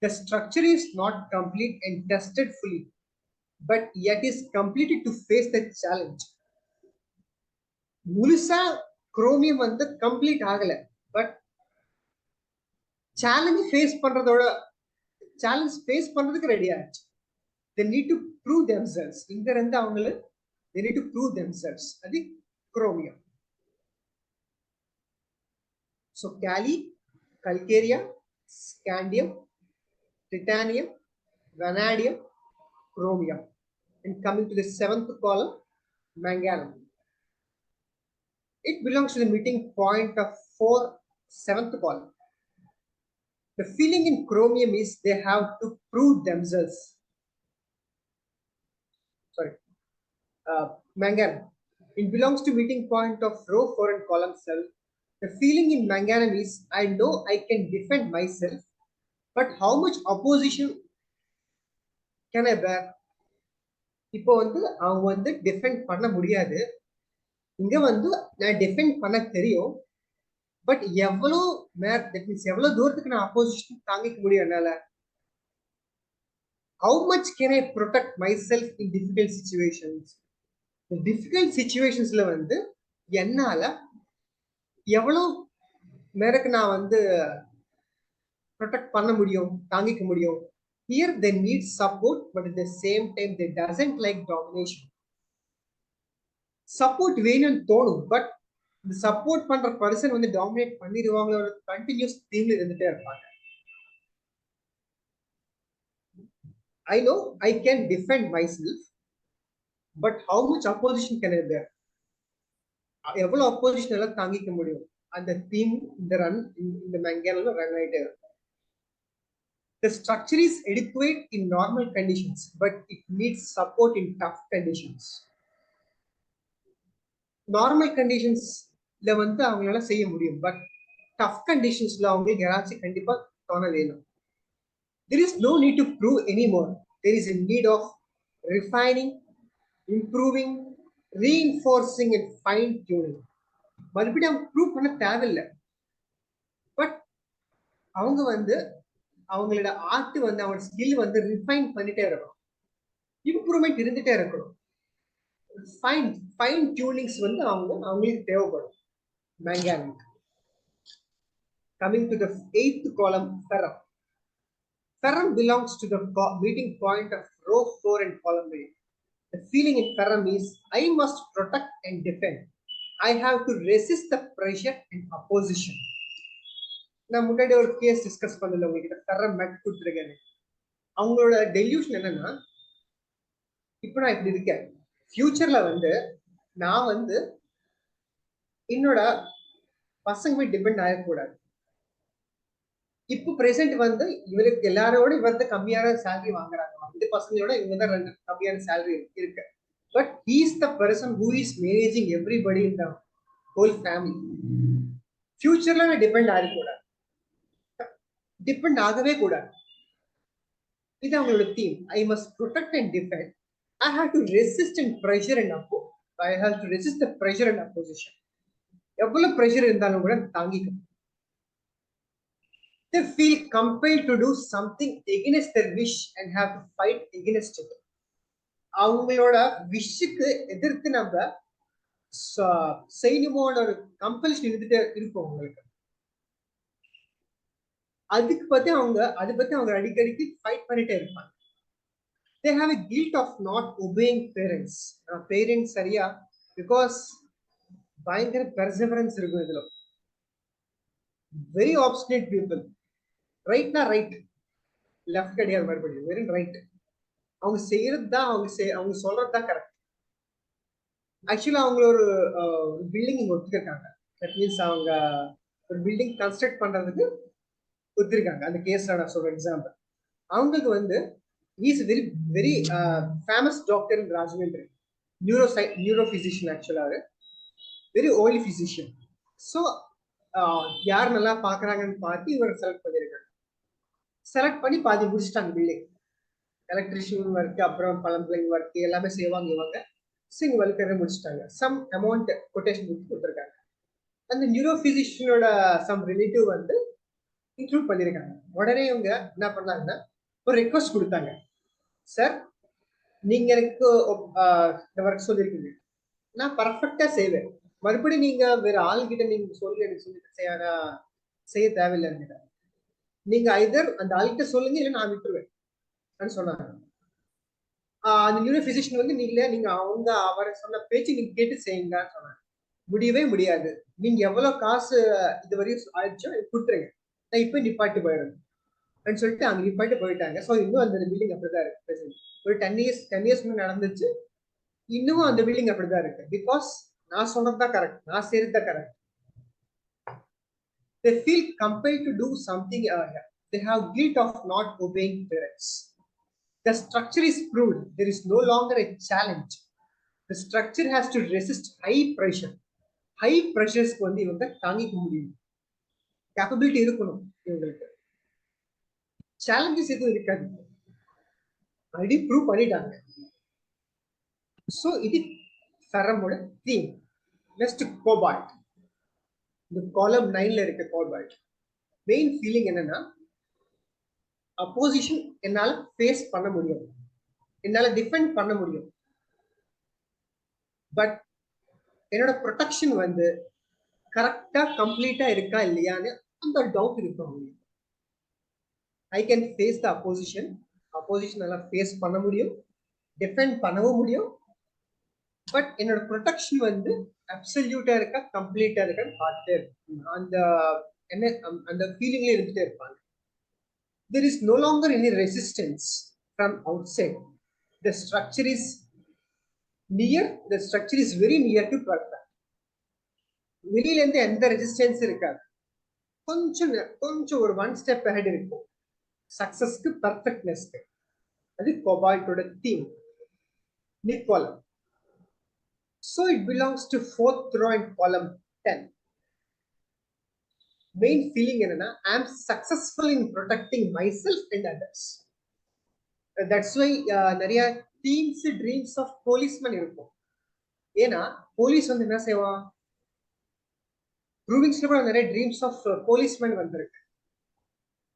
the structure is not complete and tested fully, but yet is completed to face the challenge. முழுசா குரோமியம் வந்து கம்ப்ளீட் ஆகல, பட் சேலஞ்ச் ஃபேஸ் பண்றதுக்கு ரெடி ஆச்சு. they need to prove themselves. இங்க இருந்து அவங்கள they need to prove themselves. அது chromium. so Cali, Calcaria, Scandium, Titanium, Vanadium, Chromium. And coming to the 7th column, Manganum. It belongs to the meeting point of 7th column. The feeling in chromium is they have to prove themselves. Sorry, Manganum. It belongs to meeting point of row 4 and column 7. The feeling in Manganum is I know I can defend myself, but how much opposition can I bear? இப்போ வந்து அவங்க வந்து defend பண்ண முடியாது. இங்க வந்து நான் defend பண்ண தெரியும், பட் எவ்வளவு எவ்வளவு தூரத்துக்கு நான் அப்போசிஷன் தாங்கிக்க முடியும் என்னால? How much can I protect myself in difficult situations? Difficult சிச்சுவேஷன்ஸ்ல வந்து என்னால எவ்வளவு மேற்கு நான் வந்து ப்ரொடெக்ட் பண்ண முடியும், தாங்கிக்க முடியும்? Here they need support, but at the same time they doesn't like domination. Support வேணும்னு தோணும், பட் இந்த சப்போர்ட் பண்ற பர்சன் வந்து டாமினேட் பண்ணிடுவாங்களோ கண்டினியூஸ் தீம்ல இருந்துட்டே இருப்பாங்க. I know I can defend myself, but how much opposition can I bear? எவ்வளவு opposition எல்லாம் தாங்கிக்க முடியும்? அந்த தீம் இந்த மங்கேல ரன் ஆயிட்டே இருக்கும். The structure is adequate in normal conditions, but it needs support in tough conditions. Normal கண்டிஷன்ஸ்ல வந்து அவங்களால செய்ய முடியும், பட் டஃப் கண்டிஷன்ஸ்ல அவங்களுக்கு யாராச்சும் கண்டிப்பா தோண வேணும். There is no need to prove anymore. There is a need of refining, improving, reinforcing and fine tuning. மறுபடியும் அவங்க ப்ரூவ் பண்ண தேவையில்லை, பட் அவங்க வந்து அவங்களோட ஆர்ட் வந்து அவங்க ஸ்கில் வந்து ரிஃபைன் பண்ணிட்டே இருக்கணும், இம்ப்ரூவ்மெண்ட் இருந்துட்டே இருக்கணும். ஃபைன் டியூனிங்ஸ் வந்து அவங்களுக்கு தேவைப்படும். மேங்கானிக். Coming to the 8th column, ferrum. Ferrum belongs to the meeting point of row 4 and column 8. The feeling in ferrum is I must protect and defend. I have to resist the pressure and opposition. நான் முன்னாடி ஒரு case discuss பண்ணல உங்ககிட்ட, ferrum mat கொடுத்துருக்கேன். அவங்களோட delusion என்னன்னா, இப்போ நான் இப்படி இருக்கேன், ஃபியூச்சர்ல வந்து நான் வந்து என்னோட பசங்க போய் டிபெண்ட் ஆகக்கூடாது. இப்போ பிரசன்ட் வந்து இவருக்கு எல்லாரோட இவர்த கம்மியான சேலரி வாங்குறாங்க, இந்த பசங்களோட இவங்க தான் ரெண்டு கம்மியான சேலரி இருக்கு, but he is the person who is managing everybody in the whole family. ஃபியூச்சர்ல நான் டிபெண்ட் ஆகக்கூடாது, டிபெண்ட் ஆகவே கூடாது. இது அவங்களோட theme. I must protect and defend. I have to resist and pressure and oppose. I have to resist the pressure and opposition. எவ்வளவு pressure இருந்தாலும் கூட தாங்கிக்கணும். They feel compelled to do something against their wish and have to fight against it. அவங்களோட விஷுக்கு எதிர்த்து நம்ம செய்யணுமோட ஒரு compulsion இருந்துட்டே இருக்கும் அவங்களுக்கு. அதுக்கு பத்தி அவங்க அடிக்கடிக்கு ஃபைட் பண்ணிட்டே இருப்பாங்க. They have a guilt of not obeying parents. Parents சரியா, because பயங்கர பெர்செவரன்ஸ் இருக்கும் இதுல. Very obstinate people. ரைட்னா ரைட், லெஃப்ட் கிடையாது, மறுபடியும் வெறும் ரைட். அவங்க செய்யறது தான் அவங்க சொல்றது தான் கரெக்ட். ஆக்சுவலா அவங்க ஒரு பில்டிங் இங்க ஒத்துக்கிட்டாங்க. தட் மீன்ஸ் அவங்க ஒரு பில்டிங் கன்ஸ்ட்ரக்ட் பண்றதுக்கு ஒத்துருக்காங்க. அந்த கேஸ்ல நான் சொல்ற எக்ஸாம்பிள். அவங்களுக்கு வந்து is very very famous doctor in Rajahmundry, neuro physician. ஆக்சுவலா வெரி ஓல்டு பிசிஷியன். ஸோ யார் நல்லா பாக்குறாங்கன்னு பார்த்து இவர் செலக்ட் பண்ணிருக்காங்க. செலக்ட் பண்ணி பாதி முடிச்சுட்டாங்க பில்டிங். எலக்ட்ரிஷியன் ஒர்க், அப்புறம் பிளம்பிங் ஒர்க் எல்லாமே செய்வாங்க இவங்க. சிங் வல்கரை முடிச்சுட்டாங்க. சம் அமௌண்ட் கொட்டேஷன் கொடுத்துருக்காங்க. அந்த நியூரோ பிசிஷியனோட சம் ரிலேட்டிவ் வந்து இன்க்ளூட் பண்ணிருக்காங்க. உடனே இவங்க என்ன பண்ணாங்கன்னா ஒரு ரெக்வஸ்ட் கொடுத்தாங்க. சார், நீங்க எனக்கு இந்த ஒர்க் சொல்லியிருக்கீங்க, நான் பர்ஃபெக்டா செய்வேன். மறுபடியும் நீங்க வேற ஆள்கிட்ட நீங்க எனக்கு சொல்லி செய்ய தேவையில்லை. நீங்க ஐதர் அந்த ஆள்கிட்ட சொல்லுங்க, இல்லை நான் விட்டுருவேன் சொன்னாங்க. அந்த நியூரோ பிசிஷியன் வந்து நீங்க அவரை சொன்ன பேச்சு நீங்க கேட்டு செய்யுங்கன்னு சொன்னாங்க. முடியவே முடியாது, நீங்க எவ்வளவு காசு இதுவரையும் ஆயிடுச்சோ கொடுத்துருங்க, நான் இப்ப நிப்பாட்டி போயிடுறேன் சொல்லிட்டு அங்க நிப்பாட்டி போயிட்டாங்க. ஸோ இன்னும் அந்த பில்டிங் அப்படிதான் இருக்கு. ஒரு 10 இயர்ஸ் நடந்துச்சு, இன்னும் அந்த பில்டிங் அப்படிதான் இருக்கு. பிகாஸ் நான் சொல்றதுதான் கரெக்ட், நான் செய்யறதுதான் correct. They feel compelled to do something earlier. They have guilt of not obeying parents. The structure is proved. There is no longer a challenge. The structure has to resist high pressure. High pressures வந்து இவங்க தாங்கிக்க முடியும். Capability இருக்கணும் இவங்களுக்கு. Challenges எதுவும் இருக்காது, already prove பண்ணிட்டாங்க. So இது ஃபெரமோட தீம். Next cobalt. இந்த காலம் 9ல இருக்க கோபால்ட் மெயின் ஃபீலிங் என்னன்னா, அப்போசிஷன் என்னால ஃபேஸ் பண்ண முடியும், என்னால டிஃபெண்ட் பண்ண முடியும், பட் என்னோட ப்ரொடெக்ஷன் வந்து கரெக்டா கம்ப்ளீட்டா இருக்கா இல்லையான்னு அந்த டவுட் இருக்கும். I can face the opposition, opposition face பண்ண முடியும், டிஃபெண்ட் பண்ணவும் முடியும், பட் என்னோட ப்ரொடெக்ஷன் வந்து அப்சல்யூட்டா இருக்கா கம்ப்ளீட்டா இருக்கான்னு பார்த்துட்டே இருக்கும். அந்த ஃபீலிங்ல இருந்துட்டே இருப்பாங்க. There is no longer any resistance from outside. The structure is very near to perfect. வெளியில இருந்து எந்த ரெசிஸ்டன்ஸ் இருக்காது, கொஞ்சம் ஒரு 1 step ahead இருக்கும் சக்சஸ்க்கு, பர்ஃபெக்ட்னஸ்க்கு. அது கோபால்ட்டோட theme. நிக்கோலம். So it belongs to 4th row in column 10. Main feeling என்னன்னா, I am successful in protecting myself and others. That's why நிறைய teams dreams of policeman இருக்கும். ஏன்னா போலீஸ் வந்து என்ன செய்வான், ப்ரூவிங்ஸ்ல கூட நிறைய ட்ரீம்ஸ் ஆஃப் போலீஸ்மேன் வந்திருக்கு.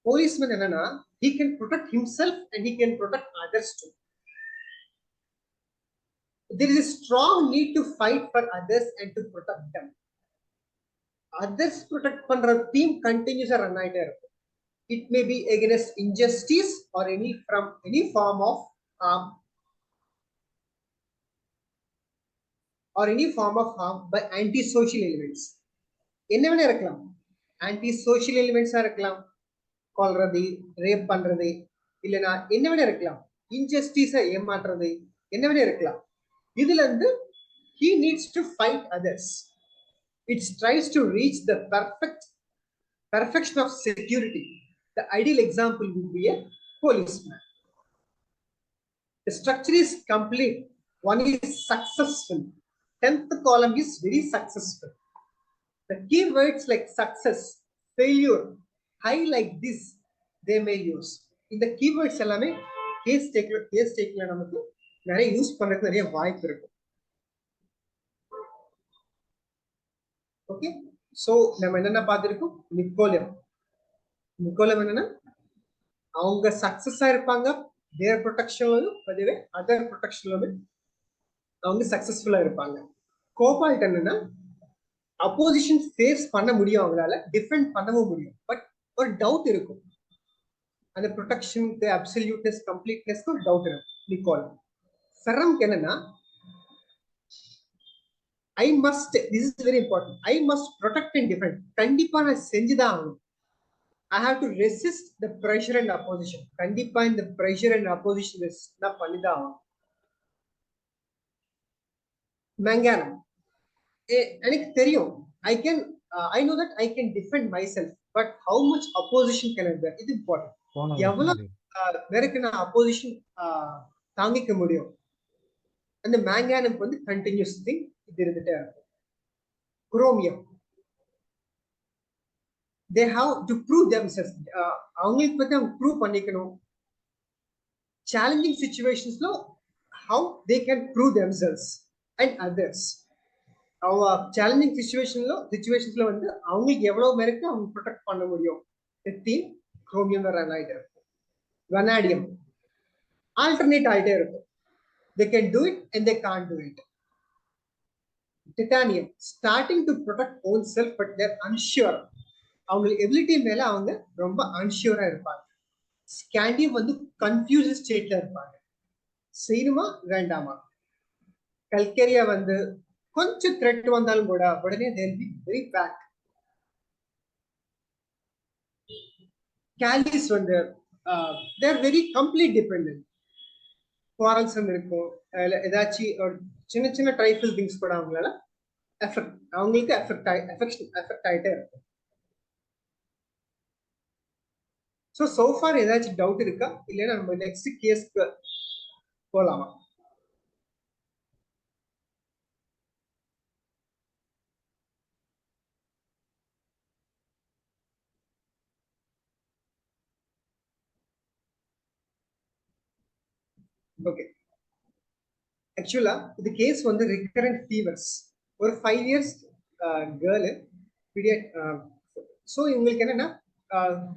போலீஸ்மேன் என்னன்னா, he can protect himself and he can protect others too. There is a strong need to fight for others and to protect them. Others protect பண்ற தீம் கண்டினியூஸா run ஆயிட்டே இருக்கும். It may be against injustice or any form of harm by anti-social elements. என்ன வேணா இருக்கலாம், anti-social elements இருக்கலாம், கொல்றது, rape பண்றது, இல்லைன்னா என்ன வேணா இருக்கலாம், இன்ஜஸ்டிஸ ஏமாற்றுறது, என்ன வேணா இருக்கலாம். இதுல இருந்து he needs to fight others. It strives to reach the perfection of security. The ideal example would be a policeman. The structure is complete. One is successful. 10th column is very successful. The keywords like success, failure, high like this, they may use. இந்த keywords எல்லாமே case டேக்ல நமக்கு நிறைய use பண்றதுக்கு நிறைய வாய்ப்பு இருக்கும். Okay, so நம்ம என்னென்ன பார்த்திருக்கோம். நிக்கோலம் என்னன்னா, அவங்க சக்சஸா இருப்பாங்க தேர் ப்ரொடெக்ஷன்லயும், அதுவே அதர் ப்ரொடெக்ஷன்லயும் அவங்க சக்சஸ்ஃபுல்லா இருப்பாங்க. கோபால்ட் என்னன்னா, அப்போசிஷன் ஃபேஸ் பண்ண முடியும், அவங்களால டிஃபெண்ட் பண்ணவும் முடியும், பட் ஒரு டவுட் இருக்கும். அந்த ப்ரொடெக்ஷனுக்கு அப்சல்யூட்னஸ் கம்ப்ளீட்னஸ்க்கு ஒரு டவுட் இருக்கும். நிக்கோல் ஃபெரம்க்கு என்னன்னா I must, this is very important, I must protect and defend. கண்டிப்பா நான் செஞ்சுதான் ஆகணும். I have to resist the pressure and opposition. கண்டிப்பா இந்த ப்ரெஷர் அண்ட் அப்போசிஷன் ரெசிஸ்ட் பண்ணிதான் ஆகணும். மேங்கானம் எனக்கு தெரியும், I can, I know that I can defend my self, but how much opposition can I per, இது இம்பார்ட்டன்ட். எவ்வளவு பேருக்கு நான் அப்போசிஷன் தாங்கிக்க முடியும். அந்த மேங்கானுக்கு வந்து கண்டினியூஸ் திங் இது இருந்துட்டே இருக்கும். Chromium, they have to prove themselves. அவங்களுக்கு பத்தி அவங்க ப்ரூவ் பண்ணிக்கணும். சேலஞ்சிங் சிச்சுவேஷன்ஸ்ல how they can prove themselves and others. அவங்க சேலஞ்சிங் சிச்சுவேஷன்ஸ்ல வந்து அவங்களுக்கு எவ்வளவு பேருக்கு அவங்க ப்ரொடெக்ட் பண்ண முடியும். எத்தீன் குரோமியம் ரன் ஆயிட்டே இருக்கும். வனாடியம் ஆல்டர்னேட் ஆயிட்டே இருக்கும். they can do it and they can't do it. titanium starting to protect own self but they're unsure. அவங்க எபிலிட்டி மேல அவங்க ரொம்ப அன்ஷியூரா இருப்பாங்க. ஸ்காண்டியம் வந்து கன்ஃபியூஸ் ஸ்டேட்ல இருப்பாங்க. செய்யணுமா வேண்டாமா. கல்கேரியா வந்து கொஞ்சம் த்ரெட் வந்தாலும் கூட உடனே they'll be very back. Kallis வந்து they're very complete dependent. குவாரல்சம் இருக்கும், ஏதாச்சும் ஒரு சின்ன சின்ன ட்ரைஃபிள் திங்ஸ் கூட அவங்களால அவங்களுக்கு எஃபெக்ட் ஆயிட்டே இருக்கும். so far ஏதாச்சும் டவுட் இருக்கா? இல்லைன்னா நம்ம நெக்ஸ்ட் கேஸ்க்கு போலாமா? ஓகே, ஆக்சுவலா இந்த கேஸ் வந்து ரிகரண்ட் ஃபீவர்ஸ். ஒரு 5 இயர்ஸ் கேர்ளு பீரியட். ஸோ இவங்களுக்கு என்னன்னா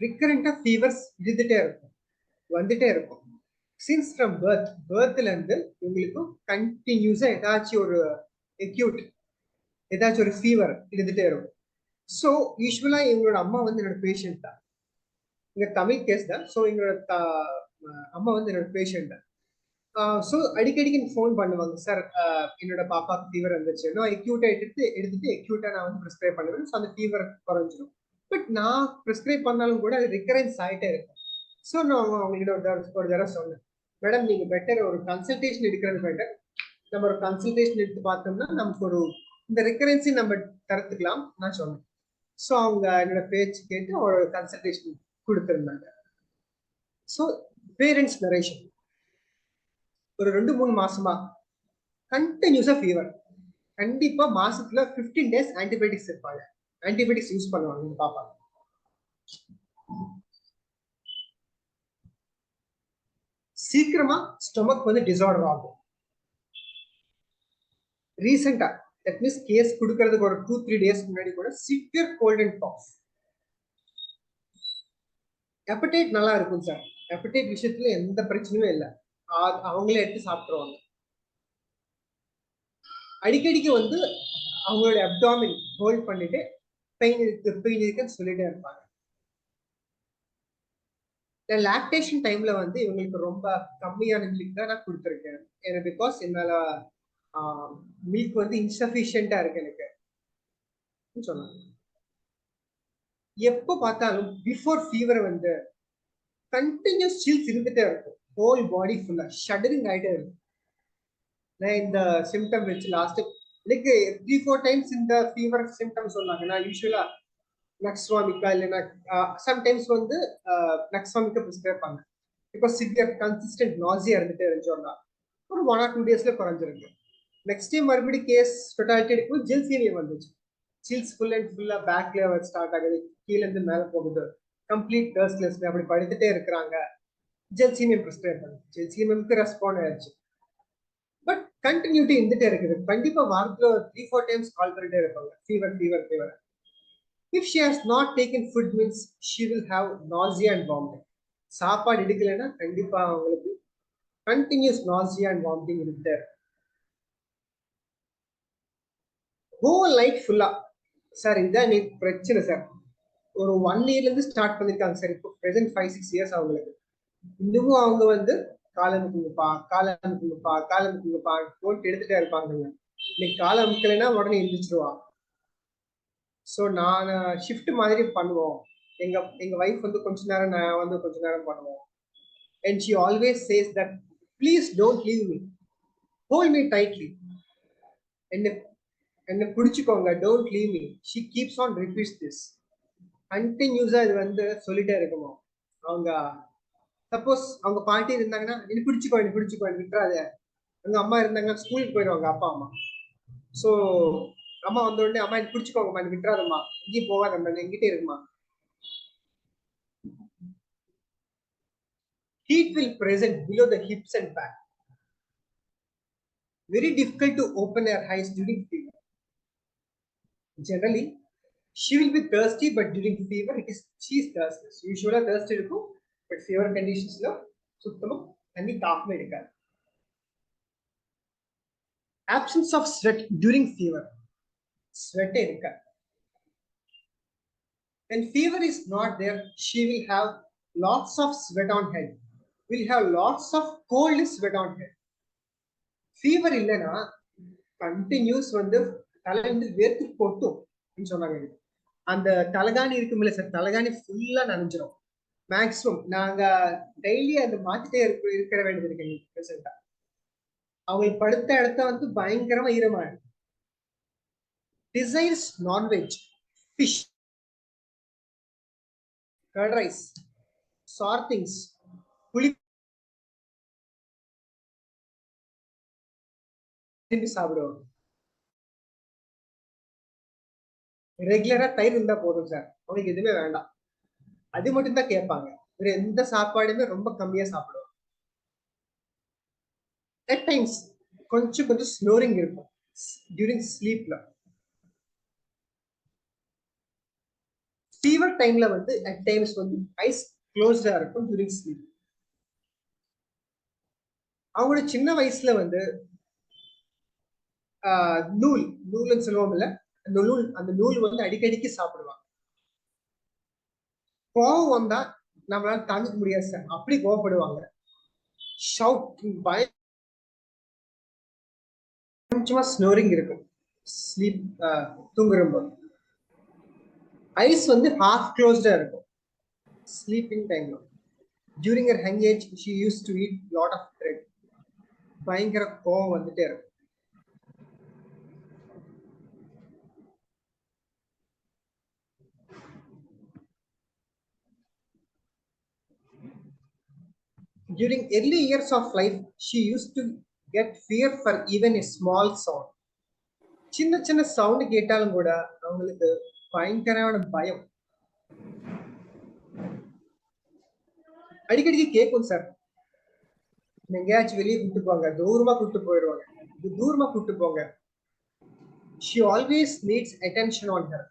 ரிகரண்டா ஃபீவர்ஸ் இருந்துட்டே இருக்கும், வந்துட்டே இருக்கும். சின்ஸ் ஃப்ரம் பர்த்ல இருந்து இவங்களுக்கு கண்டினியூஸா ஏதாச்சும் ஒரு அக்யூட் ஏதாச்சும் ஒரு ஃபீவர் இருந்துட்டே இருக்கும். ஸோ யூஸ்வலா எங்களோட அம்மா வந்து என்னோட பேஷண்ட் தான். இங்க தமிழ் கேஸ் தான். ஸோ எங்களோட அம்மா வந்து என்னோட பேஷண்ட் தான். ஸோ அடிக்கடிக்கு ஃபோன் பண்ணுவாங்க, சார் என்னோட பாப்பாக்கு ஃபீவர் வந்துச்சு, நான் அக்யூட்டா எடுத்துட்டு அக்யூட்டா நான் வந்து ப்ரிஸ்கிரைப் பண்ணுவேன். ஸோ அந்த ஃபீவர் குறைஞ்சிடும். பட் நான் ப்ரிஸ்கிரைப் பண்ணாலும் கூட அது ரிகரன்ஸ் ஆகிட்டே இருக்கும். ஸோ நான் அவங்ககிட்ட ஒரு தடவை சொன்னேன், மேடம் நீங்க பெட்டர் ஒரு கன்சல்டேஷன் எடுக்கிறது பெட்டர். நம்ம ஒரு கன்சல்டேஷன் எடுத்து பார்த்தோம்னா நமக்கு ஒரு இந்த ரிகரன்ஸி நம்ம தரத்துக்கலாம் நான் சொன்னேன். ஸோ அவங்க என்னோட பேச்சு கேட்டு ஒரு கன்சல்டேஷன் கொடுத்துருந்தாங்க. ஸோ பேரண்ட்ஸ் நரேஷன் ஒரு 2-3 மாசமா கண்டினியூஸா ஃபீவர். கண்டிப்பா மாசத்துல 15 days ஆன்டிபயோட்டிக்ஸ் இருப்பாங்க, ஆன்டிபயோட்டிக்ஸ் யூஸ் பண்ணுவாங்க பாப்பா. சீக்கிரமா ஸ்டொமக் வந்து டிசார்டர் ஆகும். ரீசெண்டா தட் மீன்ஸ் கேஸ் கொடுக்கறதுக்கு ஒரு 2-3 days முன்னாடி கூட சிவியர் கோல்ட் அண்ட் காஃப். ஹெப்படைட் நல்லா இருக்கும் சார், ஹெப்படைட் விஷயத்துல எந்த பிரச்சனையும் இல்லை, அவங்களே எடுத்து சாப்பிட்டுருவாங்க. அடிக்கடிக்கு வந்து அவங்களோட அப்டாமின் ஹோல்ட் பண்ணிட்டு பெயின் இருக்குன்னு சொல்லிட்டே இருப்பாங்க. லாக்டேஷன் டைம்ல வந்து இவங்களுக்கு ரொம்ப கம்மியான மில்க் தான் நான் கொடுத்துருக்கேன். ஏன்னா பிகாஸ் என்னால மில்க் வந்து இன்சஃபிஷியண்டா இருக்கு எனக்கு சொன்னாங்க. எப்போ பார்த்தாலும் பிஃபோர் ஃபீவர் வந்து கண்டினியூஸ் சில்ஸ் இருந்துட்டே இருக்கும், ஹோல் பாடி ஃபுல்லா ஷட்டரிங் ஆயிட்டே இருக்கும். நான் இந்த சிம்டம் வச்சு லாஸ்ட் எனக்கு 3-4 times இந்த ஃபீவர் சிம்டம் சொன்னாங்க. நான் யூஸ்வலா நக்ஸ்வாமிக்கா இல்லைன்னா சம்டைம்ஸ் வந்து நக்ஸ்வாமிக்கா ப்ரிஸ்கிரைப் பண்ணேன். பிகாஸ் சிவியர் கன்சிஸ்டன்ட் நாசியா இருந்துட்டே இருந்துச்சோம்னா ஒரு 1 or 2 daysல குறைஞ்சிருக்கு. நெக்ஸ்ட் டைம் மறுபடியும் கேஸ் டொட்டாலிட்டி எடுக்கும் ஜெல்சீனியம் வந்துச்சு. சில்ஸ் ஃபுல் அண்ட் ஃபுல்லா பேக்ல ஸ்டார்ட் ஆகுது, கீழே இருந்து மேலே போகுது, கம்ப்ளீட் டர்ஸ்ட்லெஸ் அப்படி படுத்துட்டே இருக்கிறாங்க. ஜெல்சீனியம் ப்ரிஸ்கிரைப் பண்ணு, ஜெல்சீனியம்க்கு ரெஸ்பாண்ட் ஆயிடுச்சு. பட் கண்டினியூட்டி இருந்துட்டே இருக்குது. கண்டிப்பா வாரத்துல 3-4 times கால் பண்ணிட்டே இருப்பாங்க, fever fever fever. If she has not taken food means she will have nausea and vomiting. சாப்பாடு எடுக்கலைன்னா கண்டிப்பா அவங்களுக்கு கண்டினியூஸ் nausea and vomiting இருந்துட்டே இருக்கும். ஹோல் நைட் ஃபுல்லா சார் இதான் எனக்கு பிரச்சனை சார், ஒரு 1 இயர்ல இருந்து ஸ்டார்ட் பண்ணிருக்காங்க சார். இப்போ பிரசன்ட் 5-6 இயர்ஸ் அவங்களுக்கு. இன்னமும் அவங்க வந்து காலமுக்குங்கப்பா காலமுக்குங்கப்பா போட்டு எடுத்துட்டே இருப்பாங்க. இன்னைக்கு காலம் முக்கலைன்னா உடனே எந்திரிச்சிருவா. ஸோ நான் ஷிஃப்ட் மாதிரி பண்ணுவோம். எங்க எங்க வைஃப் வந்து கொஞ்ச நேரம், நான் வந்து கொஞ்ச நேரம் பண்ணுவோம். And she always says that please don't leave me, hold me tightly, என்ன பிடிச்சுக்கோங்க, don't leave me. She keeps on repeats this கண்டினியூஸா. இது வந்து சொல்லிட்டே இருக்குமோ. அவங்க சப்போஸ் அவங்க பாட்டி இருந்தாங்கன்னா என்ன பிடிச்சுக்கோ விட்டுறாத. அவங்க அம்மா இருந்தாங்கன்னா ஸ்கூலுக்கு போயிடுவாங்க அப்பா அம்மா. ஸோ அம்மா வந்த உடனே அம்மா என்ன பிடிச்சுக்கோங்கம்மா, என்ன விட்டுறாதம்மா, எங்கேயும் போகாதம்மா, எங்கிட்டே இருக்குமா. Heat will present below the hips and back. Very difficult to open her eyes during fever. Generally, she will be thirsty, but during fever, she is thirstless. Usually thirsty இருக்கும், but fever conditionsல சுத்தமா தண்ணி தாகமே எடுக்காது. Absence of sweat during fever. Sweat இருக்காது. When fever is not there, she will have lots of sweat on head. Will have lots of cold sweat on head. Fever இல்லைன்னா continuous வந்து தலைந்து வேர்த்து கொட்டும் சொன்னாங்க. அந்த தலகாணி இருக்குமில்ல சார், தலகாணி ஃபுல்லா நனைஞ்சிரும். மேக்ஸிமம் நாங்க டெய்லி அந்த மாத்திட்டே இருக்கிற வேண்டியது இருக்கு. அவங்களுக்கு படுத்த இடத்த வந்து பயங்கரமா ஈரமாயிடும். Desires non veg, fish, curd rice, sour things, புளி சாப்பிடுவாங்க. ரெகுலரா தயிர் இருந்தா போதும் சார், அவங்களுக்கு எதுவுமே வேண்டாம். அது மட்டும் தான் கேட்பாங்க. வேற எந்த சாப்பாடுமே ரொம்ப கம்மியா சாப்பிடுவாங்க. அட் டைம்ஸ் கொஞ்சம் ஸ்னோரிங் இருக்கும் டியூரிங் ஸ்லீப்ல. ஃபீவர் டைம்ல வந்து அட் டைம்ஸ் வந்து ஐஸ் க்ளோஸ்டா இருக்கும் டியூரிங் ஸ்லீப். அவங்களோட சின்ன வயசுல வந்து நூல்னு சொல்லுவோம்ல, அந்த நூல் வந்து அடிக்கடிக்கு சாப்பிடுவாங்க. கோவம் வந்தா நம்மளால தாங்கிக்க முடியாது சார், அப்படி கோவப்படுவாங்க. கொஞ்சமா ஸ்னோரிங் இருக்கும் ஸ்லீப், தூங்குறம்போது. ஐஸ் வந்து half closed இருக்கும் ஸ்லீப்பிங் டைம்ல. During her young age, she used to eat lot of bread. பயங்கர கோவம் வந்துட்டே இருக்கும். During early years of life, she used to get fear for even a small sound. சின்ன சின்ன sound கேட்டாலும் கூட அவங்களுக்கு பயங்கரமான பயம். அடிக்கடி கேட்கும் சார், எங்கேயாச்சும் வெளியே கூட்டு போங்க, தூரமா கூட்டு போயிடுவாங்க, தூரமா கூட்டு போங்க. She always needs attention on her.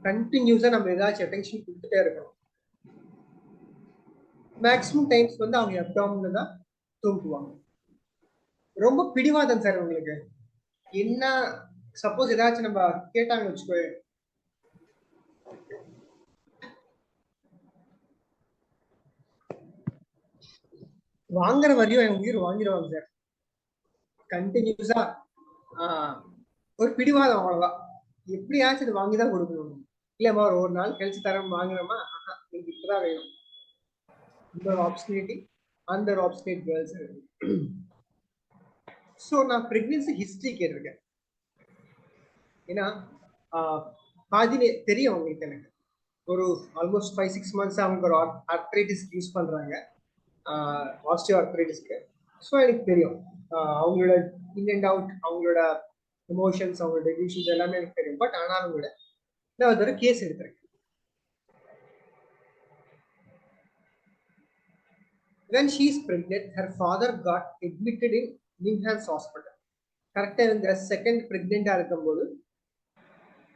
கண்டினியூஸா நம்ம ஏதாச்சும் அட்டென்ஷன் கொடுத்துட்டே இருக்கணும். மேக்ஸிமம் டைம்ஸ் வந்து அவங்க அப்டாமின்ல தான் தூங்குவாங்க. ரொம்ப பிடிவாதம் சார் உங்களுக்கு. என்ன சப்போஸ் ஏதாச்சும் நம்ம கேட்டாங்கன்னு வச்சுக்கோ, வாங்குற வரையும் என் உயிர் வாங்கிடுவாங்க சார். கண்டினியூஸா ஒரு பிடிவாதம், அவ்வளவுதான். எப்படியாச்சும் அது வாங்கிதான் கொடுக்கணும். இல்லம்மா ஒரு நாள் கழிச்சு தரம் வாங்குறோமா, எனக்கு இப்பதான் வேணும். இந்த ஒரு ஆப்ஷனிட்டி அந்த ஒரு ஆப்ஷனேட் கேர்ள்ஸ் இருக்கு. ஸோ நான் பிரெக்னன்சி ஹிஸ்டரி கேட்டிருக்கேன். ஏன்னா பாதி தெரியும் அவங்களுக்கு. எனக்கு ஒரு ஆல்மோஸ்ட் 5-6 months அவங்க ஒரு ஆர்த்ரைட்டிஸ் யூஸ் பண்றாங்க, ஆஸ்டியோ ஆர்த்ரைட்டிஸ்க்கு. ஸோ எனக்கு தெரியும் அவங்களோட இன் அண்ட் அவுட், அவங்களோட எமோஷன்ஸ், அவங்களோட டெசிஷன்ஸ் எல்லாமே எனக்கு தெரியும். பட் ஆனாலும் கூட நான் ஒரு கேஸ் எடுத்திருக்கேன். When she is pregnant, her father got admitted in Nimhans Hospital. கரெக்டா இந்த செகண்ட் பிரெக்னெண்டா இருக்கும்போது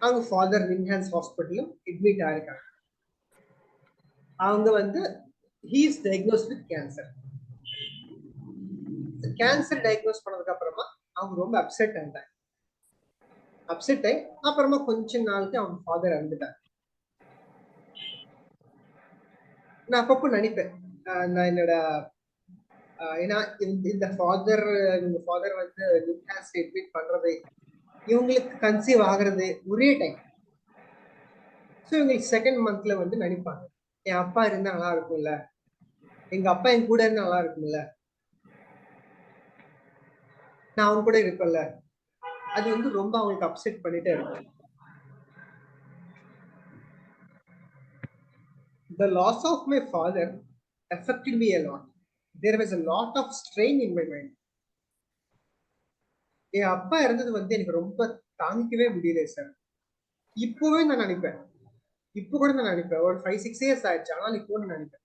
அவங்க ஃபாதர் நிம்ஹான்ஸ் ஹாஸ்பிட்டலும் அட்மிட் ஆயிருக்காங்க. அவங்க வந்து he is diagnosed with cancer. Cancer diagnose பண்ணதுக்கு அப்புறமா அவங்க ரொம்ப அப்செட் ஆயிட்டாங்க. அப்புறமா கொஞ்ச நாளுக்கு அவங்க ஃபாதர் இறந்துட்டாங்க. நான் அப்பப்போ நினைப்பேன் நான் என்னோட ஏன்னா இந்த ஃபாதர் வந்து அட்மிட் பண்றது இவங்களுக்கு கன்சீவ் ஆகுறது ஒரே டைம். ஸோ இவங்களுக்கு செகண்ட் மந்த்ல வந்து நினைப்பாங்க என் அப்பா இருந்தா நல்லா இருக்கும்ல, எங்க அப்பா என் கூட இருந்தா நல்லா இருக்கும்ல, நான் அவங்க கூட இருப்பேன்ல. அது வந்து ரொம்ப அவங்களுக்கு அப்செட் பண்ணிட்டே இருக்கும். The loss of my father affected me a lot. There was a lot of strain in my mind. என் அப்பா இருந்தது வந்து எனக்கு ரொம்ப தாங்கிக்கவே முடியல சார். இப்பவே நான் நினைப்பேன், இப்போ கூட நான் நினைப்பேன், ஒரு 5-6 years ஆயிடுச்சு, ஆனால் இப்போ நான் நினைப்பேன்.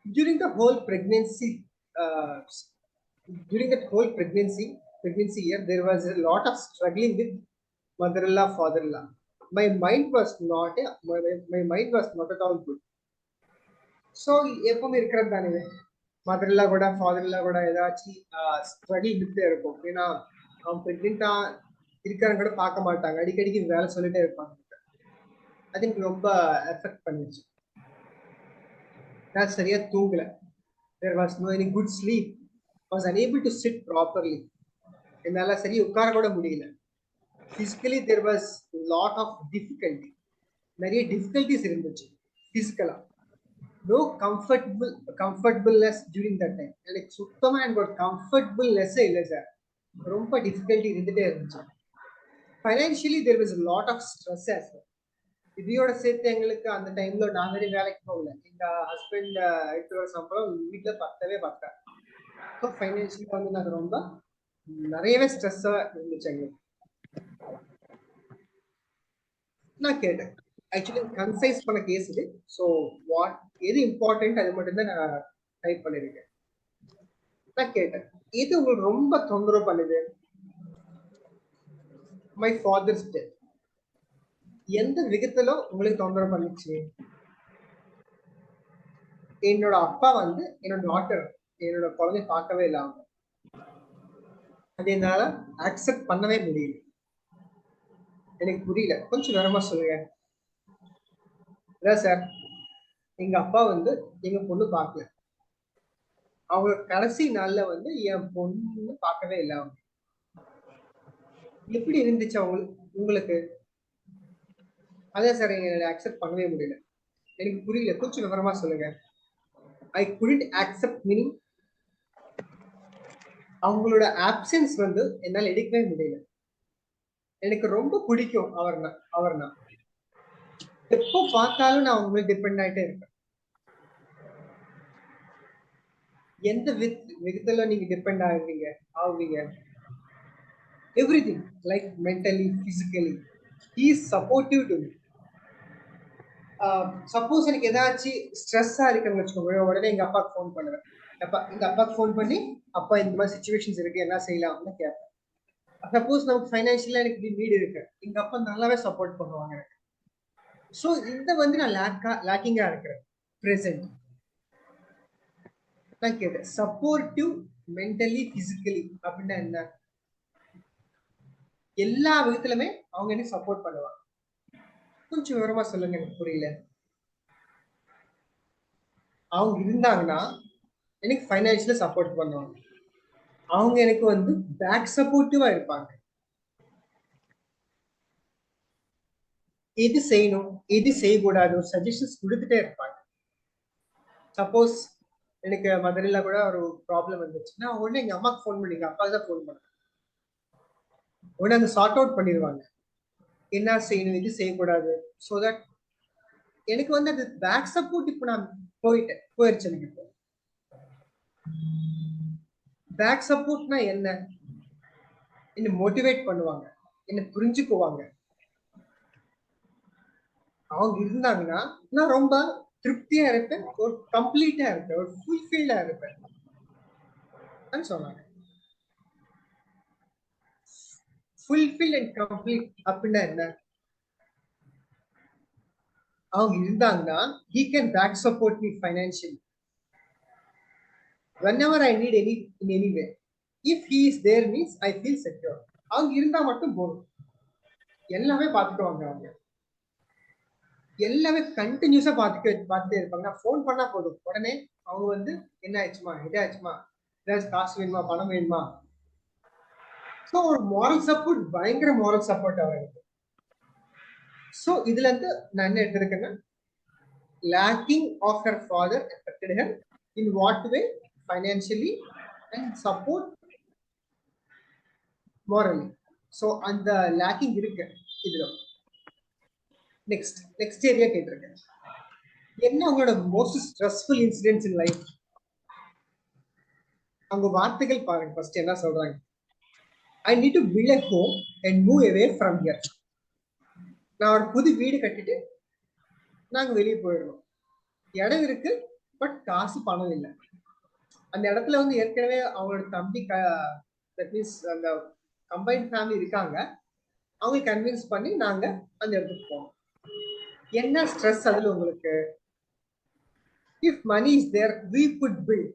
During the whole pregnancy, during that whole pregnancy year, there was a lot of struggling with mother-in-law, father-in-law. My mind was not at all good. So எப்பவுமே இருக்கிறது தானே, மதர்லா கூட ஃபாதர்லா கூட ஏதாச்சும் ஸ்ட்ரகிள் இருந்துட்டே இருக்கும். ஏன்னா அவங்க பிரெக்னெண்டா இருக்கான்னு கூட பார்க்க மாட்டாங்க, அடிக்கடிக்கு வேலை சொல்லிட்டே இருப்பாங்க. அது எனக்கு ரொம்ப எஃபெக்ட் பண்ணிடுச்சு. நான் சரியா தூங்கல. There was no any good sleep. I was unable to sit properly. என்னால சரி உட்கார கூட முடியல. Physically there was lot of difficulty. நிறைய டிஃபிகல்டிஸ் இருந்துச்சு பிசிக்கலா. No comfortableness during that time. எனக்கு சுத்தமா எனக்கு ஒரு கம்ஃபர்டபுள்னஸே இல்லை சார். ரொம்ப டிஃபிகல்ட்டி இருந்துட்டே இருந்துச்சு. Financially there was a lot of stress as well. இதையோட சேர்த்து எங்களுக்கு அந்த டைம்ல நான் வேலைக்கு போகல. எங்க ஹஸ்பண்ட் எடுத்து வர சம்பளம் வீட்டுல பத்தவே. ஸோ ஃபைனான்ஷியலி வந்து நாங்கள் ரொம்ப நிறையவே ஸ்ட்ரெஸ்ஸா இருந்துச்சு எங்களுக்கு. நான் கேட்டேன், ஆக்சுவலி கன்சைஸ் பண்ண கேஸ் இது. ஸோ எது இம்பார்ட்டன்ட் அது மட்டும்தான் நான் டைப் பண்ணிருக்கேன். நான் கேட்டேன், எது உங்களுக்கு ரொம்ப தொந்தரவு பண்ணுது? My fathers death. எந்த விதத்துல உங்களுக்கு தொந்தரவு பண்ணுச்சு? என்னோட அப்பா வந்து என்னோட டாட்டர், என்னோட குழந்தை பார்க்கவே இல்லை. அவங்க அது என்னால அக்செப்ட் பண்ணவே முடியல. எனக்கு புரியல, கொஞ்சம் நேரமா சொல்லுங்க. அதான் சார், எங்க அப்பா வந்து எங்க பொண்ணு பார்க்கல. அவங்க கடைசி நாள்ல வந்து என் பொண்ணு பார்க்கவே இல்லை. அவங்க எப்படி இருந்துச்சு உங்களுக்கு? அதான் சார் எங்களை அக்செப்ட் பண்ணவே முடியல. எனக்கு புரியல, கொஞ்சம் விவரமா சொல்லுங்க. ஐ couldn't accept meaning அவங்களோட ஆப்சன்ஸ் வந்து என்னால் எடுக்கவே முடியல. எனக்கு ரொம்ப பிடிக்கும் அவர்னா எப்போ பார்த்தாலும் நான் அவங்க டிபெண்ட் ஆயிட்டே இருப்பேன். எந்த விதத்துல நீங்க டிபெண்ட் ஆகுவீங்க? Everything, like mentally, physically. He is supportive to me. Suppose எனக்கு ஏதாச்சும் ஸ்ட்ரெஸ்ஸா இருக்குன்னு வச்சுக்கோங்க, உடனே எங்க அப்பாவுக்கு ஃபோன் பண்ணுவேன். எங்க அப்பாவுக்கு ஃபோன் பண்ணி, அப்பா இந்த மாதிரி சிச்சுவேஷன்ஸ் இருக்கு, என்ன செய்யலாம்னு கேட்பேன். சப்போஸ் நமக்கு ஃபைனான்ஷியலா எனக்கு நீட் இருக்கு, எங்க அப்பா நல்லாவே சப்போர்ட் பண்ணுவாங்க எனக்கு. ஸோ இந்த வந்து நான் லேக்கிங்கா இருக்கிறேன் பிரசன்ட். நான் கேட்டேன், சப்போர்ட்டிவ் மென்டலி பிசிக்கலி அப்படின்னா என்ன? எல்லா விதத்துலயுமே அவங்க எனக்கு சப்போர்ட் பண்ணுவாங்க. கொஞ்சம் விவரமா சொல்லுங்க, எனக்கு புரியல. அவங்க இருந்தாங்கன்னா எனக்கு ஃபைனான்ஷியலா சப்போர்ட் பண்ணுவாங்க. அவங்க எனக்கு வந்து பேக் சப்போர்ட்டிவா இருப்பாங்க. எது செய்யணும், எது செய்யக்கூடாது சஜஷன்ஸ் கொடுத்துட்டே இருப்பாங்க. சப்போஸ் எனக்கு மதுரையில கூட ஒரு ப்ராப்ளம் வந்துச்சுன்னா உடனே எங்க அம்மாக்கு ஃபோன் பண்ணி, எங்க அப்பாவுக்கு தான் ஃபோன் பண்ணுவேன். உடனே அதை சார்ட் அவுட் பண்ணிடுவாங்க, என்ன செய்யணும், இது செய்யக்கூடாது. ஸோ தட் எனக்கு வந்து அது பேக் சப்போர்ட் இப்போ நான் போயிருச்சு. எனக்கு இப்போ பேக் சப்போர்ட்னா என்ன மோட்டிவேட் பண்ணுவாங்க, என்ன புரிஞ்சுக்குவாங்க. அவங்க இருந்தாங்கன்னா நான் ரொம்ப திருப்தியா இருப்பேன், ஒரு கம்ப்ளீட்டா இருப்பேன், ஒரு ஃபுல்ஃபில்டா இருப்பேன் சொன்னாங்க. ஃபுல்ஃபில் அண்ட் கம்ப்ளீட் அப்படின்னா என்ன? அவங்க இருந்தாங்கன்னா he can back support me financially whenever I need in any way. If he is there means I feel secure. அவங்க இருந்தா மட்டும் போதும், எல்லாமே பார்த்துக்குவாங்க அவங்க. எல்லாமே கண்டினியூஸா பார்த்துட்டே இருப்பாங்க. நான் ஃபோன் பண்ணா போதும் உடனே அவங்க வந்து என்ன ஆச்சுமா, இதாச்சுமா, ஏதாச்சும் காசு வேணுமா, பணம் வேணுமா. ஸோ ஒரு மாரல் சப்போர்ட், பயங்கர மாரல் சப்போர்ட் அவருக்கு. ஸோ இதுல இருந்து நான் என்ன எடுத்திருக்கேன்னா, lacking of her father affected her in what way? Financially and support morally. So அந்த lacking இருக்கு இதுல. நெக்ஸ்ட் ஏரியா கேட்டிருக்கேன். என்ன உங்களோட most stressful incidents in life? அவங்க வார்த்தைகள் பாருங்க. ஃபர்ஸ்ட் என்ன சொல்றாங்க? I need to build a home and move away from here. நான் ஒரு புது வீடு கட்டிட்டு நாங்க வெளியே போயிடணும். இடம் இருக்கு, பட் காசு பணம் இல்லை. அந்த இடத்துல வந்து ஏற்கனவே அவங்களோட தம்பி தட் மீன்ஸ் அந்த கம்பைன் ஃபேமிலி இருக்காங்க. அவங்க கன்வின்ஸ் பண்ணி நாங்க அந்த இடத்துக்கு போனோம். என்ன ஸ்ட்ரெஸ் அதுல உங்களுக்கு? If money is there we could build,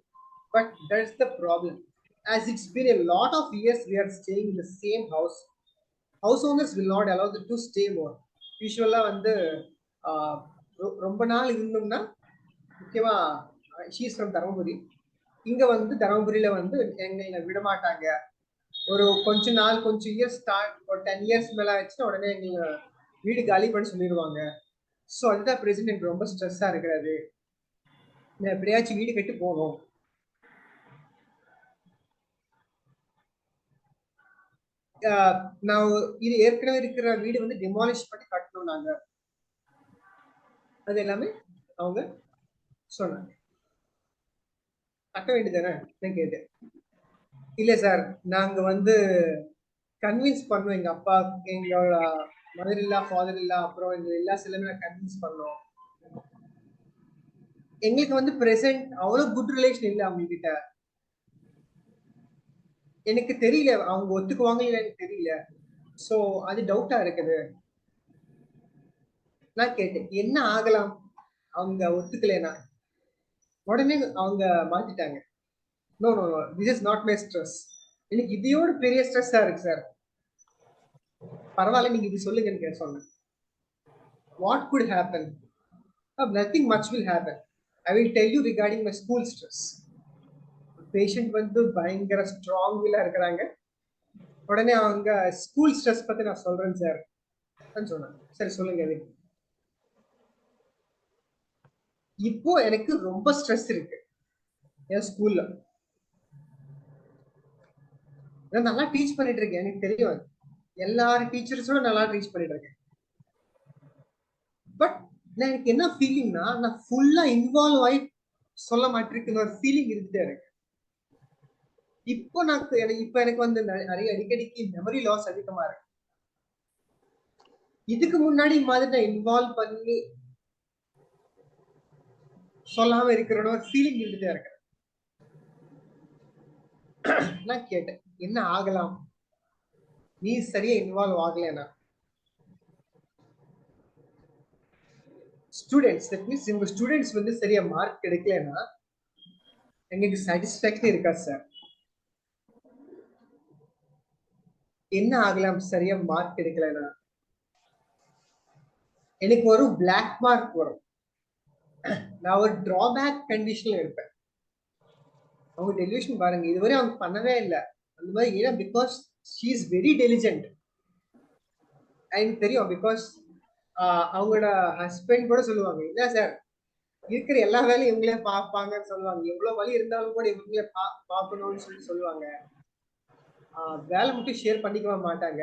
but that's the problem. As it's been a lot of years we are staying in the same house, house owners will not allow them to stay more. யூஸ்வலா வந்து ரொம்ப நாள் இருந்தோம்னா, முக்கியமா she's from Dharmapuri, இங்க வந்து தருமபுரியில வந்து எங்களை விட மாட்டாங்க. ஒரு கொஞ்ச நாள், கொஞ்சம் இயர்ஸ் ஒரு 10 இயர்ஸ் மேல ஆச்சுன்னா உடனே எங்களை வீடு காலி பண்ணி சொல்லிடுவாங்க. ஸோ அதுதான் பிரச்சனை. எனக்கு ரொம்ப ஸ்ட்ரெஸ்ஸா இருக்கிறது. நான் எப்படியாச்சும் வீடு கட்டி போகணும். நான் இது ஏற்கனவே இருக்கிற வீடு வந்து டிமாலிஷ் பண்ணி கட்டணும் நாங்க. அது எல்லாமே அவங்க சொன்னாங்க. கட்ட வேண்டியதானே நான் கேட்டேன். இல்ல சார், நாங்க வந்து கன்வின்ஸ் பண்ணோம் எங்க அப்பா, எங்களோட மதர் இல்லா, ஃபாதர் இல்லா, அப்புறம் எங்க எல்லா சிலமே நான் கன்வின்ஸ் பண்ணோம். எங்களுக்கு வந்து பிரசன்ட் அவ்வளவு குட் ரிலேஷன் இல்லை அவங்க கிட்ட. எனக்கு தெரியல அவங்க ஒத்துக்குவாங்க இல்லைன்னு தெரியல. சோ அது டவுட்டா இருக்குது. நான் கேட்டேன் என்ன ஆகலாம் அவங்க ஒத்துக்கலைன்னா? உடனே அவங்க மாத்திட்டாங்க. No no no, this is not my stress. எனக்கு இதையோட பெரிய ஸ்ட்ரெஸ்ஸா இருக்கு சார். பரவாயில்ல, நீங்க இது சொல்லுங்கன்னு சொன்னேன். What good happen? Nothing much will happen. I will tell you regarding my school stress. Patient வந்து பயங்கர ஸ்ட்ராங் வில்லா இருக்கிறாங்க. உடனே அவங்க ஸ்கூல் ஸ்ட்ரெஸ் பத்தி நான் சொல்றேன் சார் சொன்னாங்க. சரி சொல்லுங்க. இப்போ எனக்கு ரொம்ப ஸ்ட்ரெஸ் இருக்கு என் ஸ்கூல்ல. நான் நல்லா டீச் பண்ணிட்டு இருக்கேன், எனக்கு தெரியும். எல்லாரும் டீச்சர்ஸோட நல்லா டீச் பண்ணிட்டு இருக்கேன். பட் எனக்கு என்ன ஃபீலிங்னா, நான் ஃபுல்லா இன்வால்வ் ஆகி சொல்ல மாட்டிருக்குன்னு ஒரு ஃபீலிங் இருந்துட்டே இருக்கு. இப்போ எனக்கு வந்து அடிக்கடிக்கு மெமரி லாஸ் அதிகமா இருக்கு. இதுக்கு முன்னாடி மாதிரி நான் இன்வால்வ் பண்ணி சொல்லாம இருக்கிறோட ஒரு ஃபீலிங் இருந்துட்டே இருக்கு. நான் கேட்டேன் என்ன ஆகலாம், நீ சரியா இன்வால்வ் ஆகலைன்னா? ஸ்டூடெண்ட்ஸ், தட் மீன்ஸ் உங்க ஸ்டூடெண்ட்ஸ் வந்து சரியா மார்க் எடுக்கலைன்னா எங்களுக்கு சாட்டிஸ்ஃபேக்ஷன் இருக்கா சார்? என்ன ஆகலாம் சரியா மார்க் எடுக்கலைன்னா? எனக்கு ஒரு பிளாக் மார்க் வரும். நான் ஒரு டிராபேக் கண்டிஷன்ல இருப்பேன். அவங்க டெலிவிஷன் பாருங்க, இதுவரை அவங்க பண்ணவே இல்லை அந்த மாதிரி. ஏன்னா because she is very diligent. எனக்கு தெரியும். பிகாஸ் அவங்களோட ஹஸ்பண்ட் கூட சொல்லுவாங்க, இல்ல சார் இருக்கிற எல்லா வேலையும் இவங்களே பார்ப்பாங்கன்னு சொல்லுவாங்க. எவ்வளவு வலி இருந்தாலும் கூட இவங்களே பார்க்கணும்னு சொல்லுவாங்க. வேலை மட்டும் ஷேர் பண்ணிக்க மாட்டாங்க.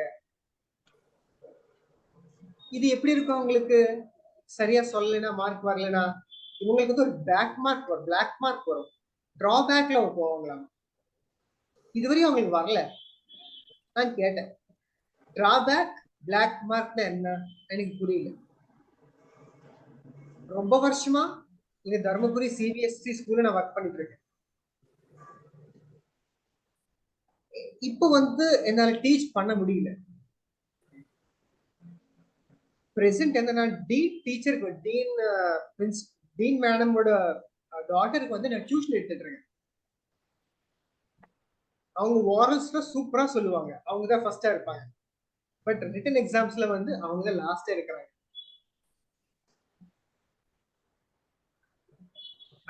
இது எப்படி இருக்கும் அவங்களுக்கு? சரியா சொல்லலைன்னா, மார்க் வரலைன்னா இவங்களுக்கு வந்து ஒரு பிளாக் மார்க் வரும். டிராபேக்ல போவாங்களாம். இதுவரையும் அவங்களுக்கு வரல. நான் கேட்டேன் டிராபேக் பிளாக் மார்க்னா என்ன, எனக்கு புரியல. ரொம்ப வருஷமா இங்க தர்மபுரி சிபிஎஸ்சி ஸ்கூல்ல நான் ஒர்க் பண்ணிட்டு இருக்கேன். இப்போ வந்து என்னால டீச் பண்ண முடியல. பிரசன்ட் என்னன்னா, டீன் மேடமோட டாட்டருக்கு வந்து நான் டியூஷன் எடுத்துட்டு இருக்கேன். அவங்க ஓரல்ஸ்ல சூப்பரா சொல்லுவாங்க, அவங்க தான் ஃபர்ஸ்டா இருப்பாங்க. பட் ரிட்டன் எக்ஸாம்ஸ்ல வந்து அவங்க தான் லாஸ்டா இருக்கிறாங்க.